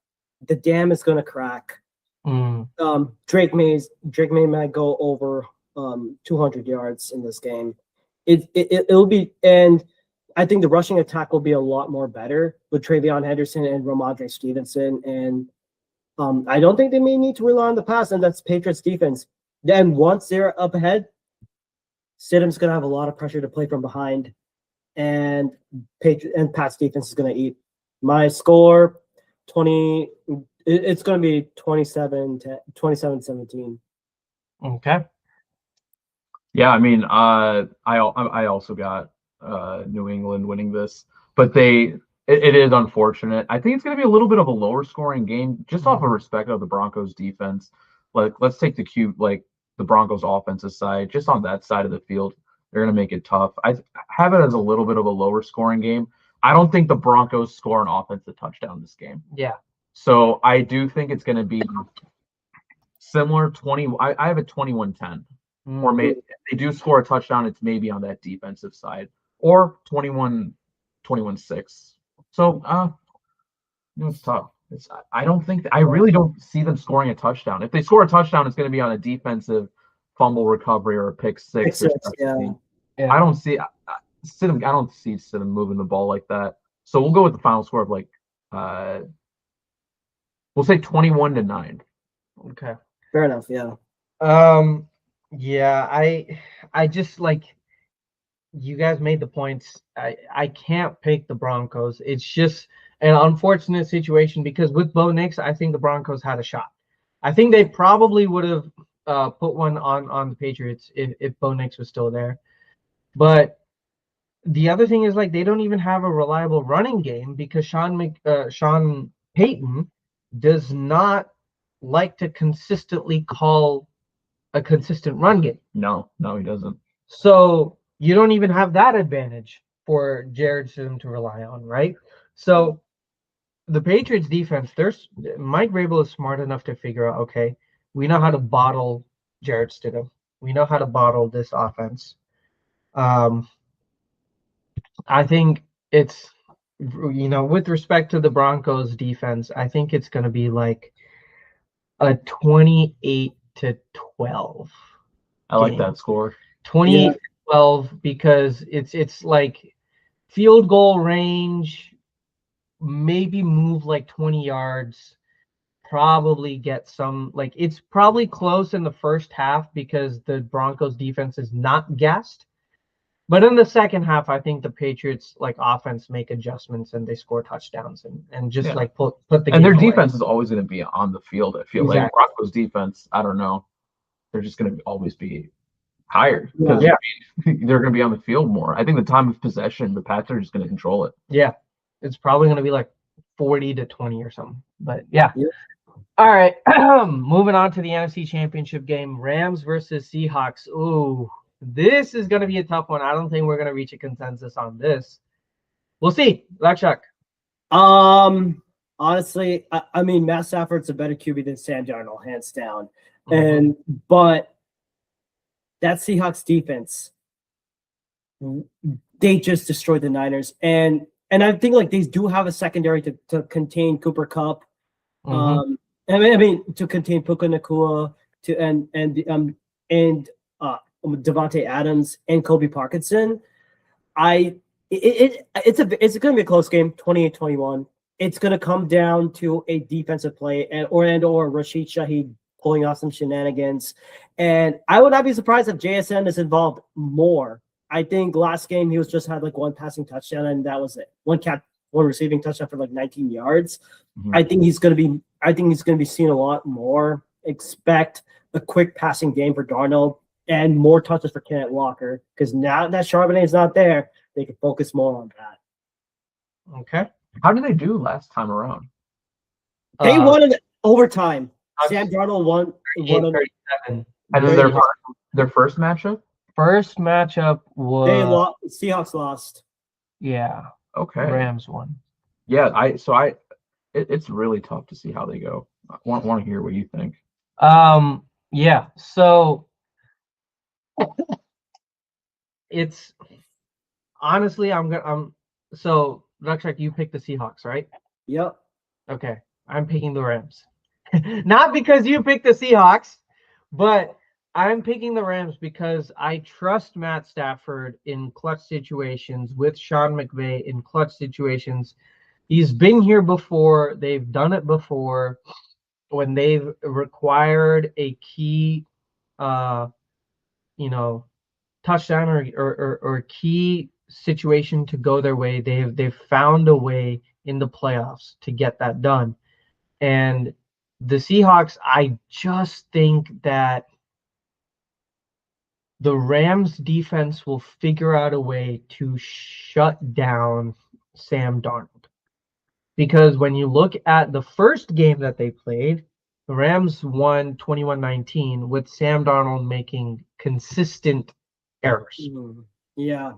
the dam is going to crack. Mm. Drake May might go over 200 yards in this game. It'll be, and I think the rushing attack will be a lot more better with Travion Henderson and Ramondre Stevenson. And I don't think they may need to rely on the pass, and that's Patriots defense. Then once they're up ahead, Stidham's going to have a lot of pressure to play from behind, and Pat's defense is going to eat. My score, 20. It's going to be 27-17. Okay. Yeah, I mean, I also got New England winning this, but it is unfortunate. I think it's going to be a little bit of a lower scoring game, just off of respect of the Broncos defense. Like, let's take the Broncos offensive side, just on that side of the field, they're going to make it tough. I have it as a little bit of a lower scoring game. I don't think the Broncos score an offensive touchdown this game. Yeah. So I do think it's going to be similar 20. I have a 21-10. Or maybe if they do score a touchdown, it's maybe on that defensive side, or 21-6. So it's tough. I really don't see them scoring a touchdown. If they score a touchdown, it's going to be on a defensive fumble recovery or a pick six. Yeah. I don't see Stidham. I don't see Stidham moving the ball like that. So we'll go with the final score of we'll say 21-9. Okay. Fair enough. Yeah. Yeah, I just like you guys made the points. I can't pick the Broncos. It's just an unfortunate situation because with Bo Nix, I think the Broncos had a shot. I think they probably would have put one on the Patriots if Bo Nix was still there. But the other thing is like they don't even have a reliable running game because Sean Payton does not like to consistently call a consistent run game. No, he doesn't. So you don't even have that advantage for Jared Stidham to rely on, right? So the Patriots defense, Mike Vrabel is smart enough to figure out, okay, we know how to bottle Jared Stidham. We know how to bottle this offense. I think it's, with respect to the Broncos defense, I think it's going to be like a 28-12. I like that score. 28-12 because it's like field goal range, maybe move like 20 yards, probably get some, like it's probably close in the first half because the Broncos defense is not gassed. But in the second half, I think the Patriots like offense make adjustments and they score touchdowns and just like put the game and their away. defense is always going to be on the field. I feel like Broncos defense, I don't know, they're just going to always be higher because they're going to be on the field more. I think the time of possession, the Pats are just going to control it. Yeah, it's probably going to be like 40-20 or something. But yeah. All right, moving on to the NFC Championship game, Rams versus Seahawks. Ooh, this is going to be a tough one. I don't think we're going to reach a consensus on this. We'll see. Black Shark. Honestly, I mean, Matt Stafford's a better QB than Sam Darnold, hands down. But that Seahawks defense, they just destroyed the Niners. And I think like they do have a secondary to contain Cooper Kupp. I mean to contain Puka Nacua and Devontae Adams and Kobe Parkinson. It's going to be a close game, 28-21. It's going to come down to a defensive play or Rashid Shaheed pulling off some shenanigans. And I would not be surprised if JSN is involved more. I think last game he had like one passing touchdown and that was it. One receiving touchdown for like 19 yards. I think he's going to be seen a lot more. Expect a quick passing game for Darnold and more touches for Kenneth Walker because now that Charbonnet is not there, they can focus more on that. Okay. How did they do last time around? They won in overtime. Sam Darnold won 38-37. And then their first matchup. First matchup They was lost. Seahawks lost. yeah, Okay. Rams won. Yeah, it's really tough to see how they go. I want to hear what you think. Yeah. So it's honestly, so Rakshak, you picked the Seahawks, right? Yep. Okay, I'm picking the Rams. Not because you picked the Seahawks, but I'm picking the Rams because I trust Matt Stafford in clutch situations with Sean McVay in clutch situations. He's been here before. They've done it before when they've required a key, you know, touchdown or key situation to go their way. They've found a way in the playoffs to get that done. And the Seahawks, I just think that the Rams defense will figure out a way to shut down Sam Darnold. Because when you look at the first game that they played, the Rams won 21-19 with Sam Darnold making consistent errors. Yeah.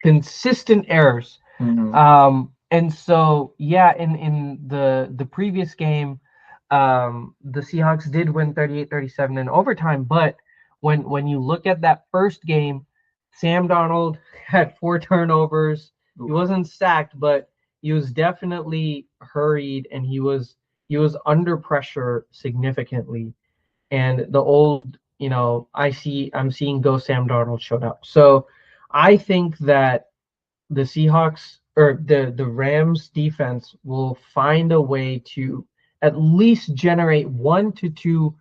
Consistent errors. Mm-hmm. And so, yeah, in the previous game, the Seahawks did win 38-37 in overtime. But when you look at that first game, Sam Darnold had 4 turnovers. He wasn't sacked, but he was definitely hurried, and he was under pressure significantly. And the old, I'm seeing go Sam Darnold showed up. So I think that the Seahawks or the Rams defense will find a way to at least generate 1 to 2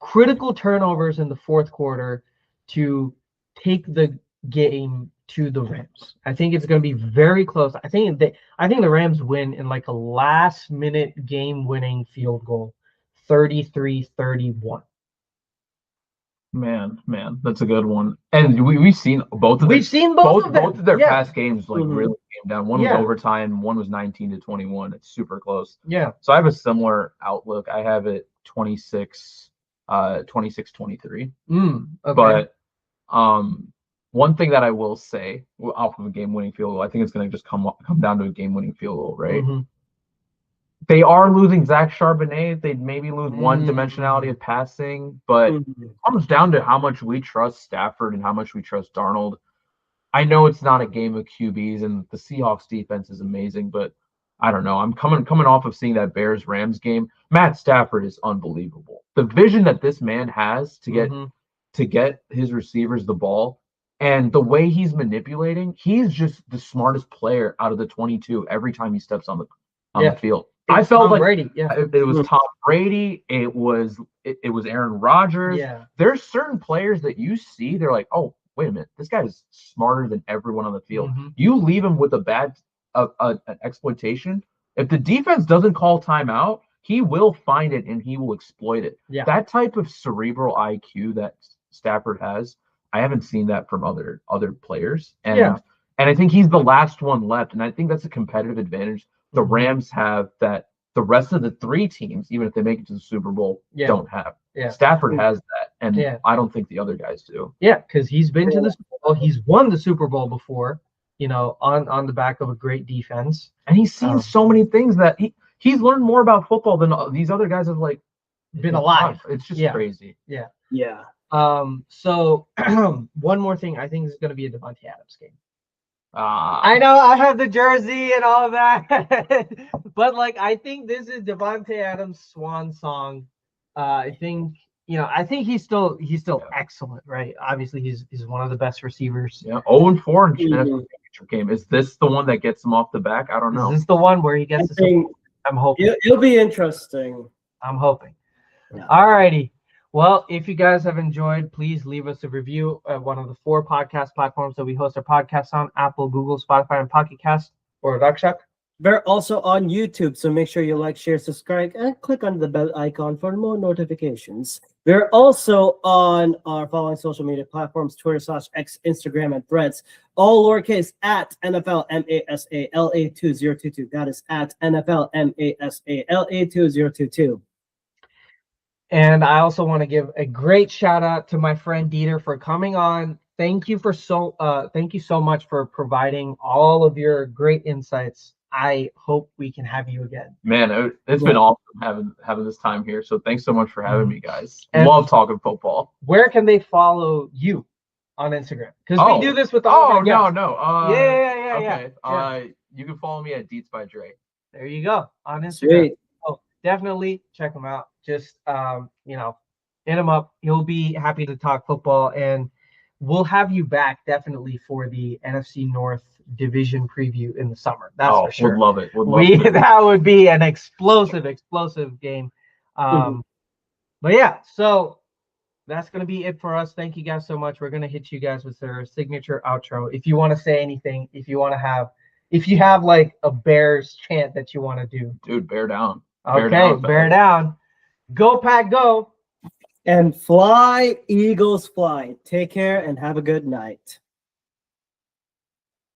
critical turnovers in the fourth quarter to take the game to the Rams. I think it's going to be very close. I think the Rams win in like a last minute game winning field goal, 33-31. Man, that's a good one. And we've seen both of their past games really came down. One was overtime, one was 19-21. It's super close. Yeah. So I have a similar outlook. I have it 26-23. Okay. But one thing that I will say off of a game-winning field goal, I think it's going to just come down to a game-winning field goal, right? Mm-hmm. They are losing Zach Charbonnet. They'd maybe lose one dimensionality of passing, but it comes down to how much we trust Stafford and how much we trust Darnold. I know it's not a game of QBs, and the Seahawks defense is amazing, but I don't know. I'm coming off of seeing that Bears-Rams game. Matt Stafford is unbelievable. The vision that this man has to get his receivers the ball, and the way he's manipulating, he's just the smartest player out of the 22 every time he steps on the field. I felt Tom like Brady. it was Tom Brady. It was Aaron Rodgers. Yeah. There's certain players that you see, they're like, oh, wait a minute, this guy is smarter than everyone on the field. You leave him with a bad an exploitation. If the defense doesn't call timeout, he will find it and he will exploit it. Yeah. That type of cerebral IQ that Stafford has, I haven't seen that from other players. And I think he's the last one left. And I think that's a competitive advantage the Rams have that the rest of the 3 teams, even if they make it to the Super Bowl, don't have. Yeah. Stafford has that, and I don't think the other guys do. Yeah, because he's been to the Super Bowl. He's won the Super Bowl before, on the back of a great defense. And he's seen so many things that he's learned more about football than these other guys have been alive. It's just crazy. Yeah. Yeah. So one more thing, I think this is going to be a Davante Adams game. I know I have the jersey and all of that, but I think this is Davante Adams' swan song. I think he's still excellent, right? Obviously, he's one of the best receivers. Yeah, 0-4 in the championship game. Is this the one that gets him off the back? I don't know. Is this the one where he gets the Super Bowl? I'm hoping. It'll be interesting. I'm hoping. Yeah. All righty. Well, if you guys have enjoyed, please leave us a review at one of the 4 podcast platforms that we host our podcasts on: Apple, Google, Spotify, and Pocket Cast. Or Rakshak. We're also on YouTube, so make sure you like, share, subscribe, and click on the bell icon for more notifications. We're also on our following social media platforms: Twitter/X, Instagram, and Threads. All lowercase at NFL MASALA2022. That is at NFL MASALA2022. And I also want to give a great shout out to my friend Dieter for coming on. Thank you so much for providing all of your great insights. I hope we can have you again. Man, it's been awesome having this time here. So thanks so much for having me, guys. And love talking football. Where can they follow you on Instagram? Because we do this with all of our guests. No. Okay. Yeah. You can follow me at Deets by Dre. There you go on Instagram. Sweet. Oh, definitely check him out. Just hit him up. He'll be happy to talk football, and we'll have you back definitely for the NFC North division preview in the summer. That's for sure. Would love it. That would be an explosive game. But yeah, so that's going to be it for us. Thank you guys so much. We're going to hit you guys with their signature outro. If you want to say anything, if you have like a Bears chant that you want to do. Dude, bear down. Bear down. Go Pack Go. And fly, Eagles fly. Take care and have a good night.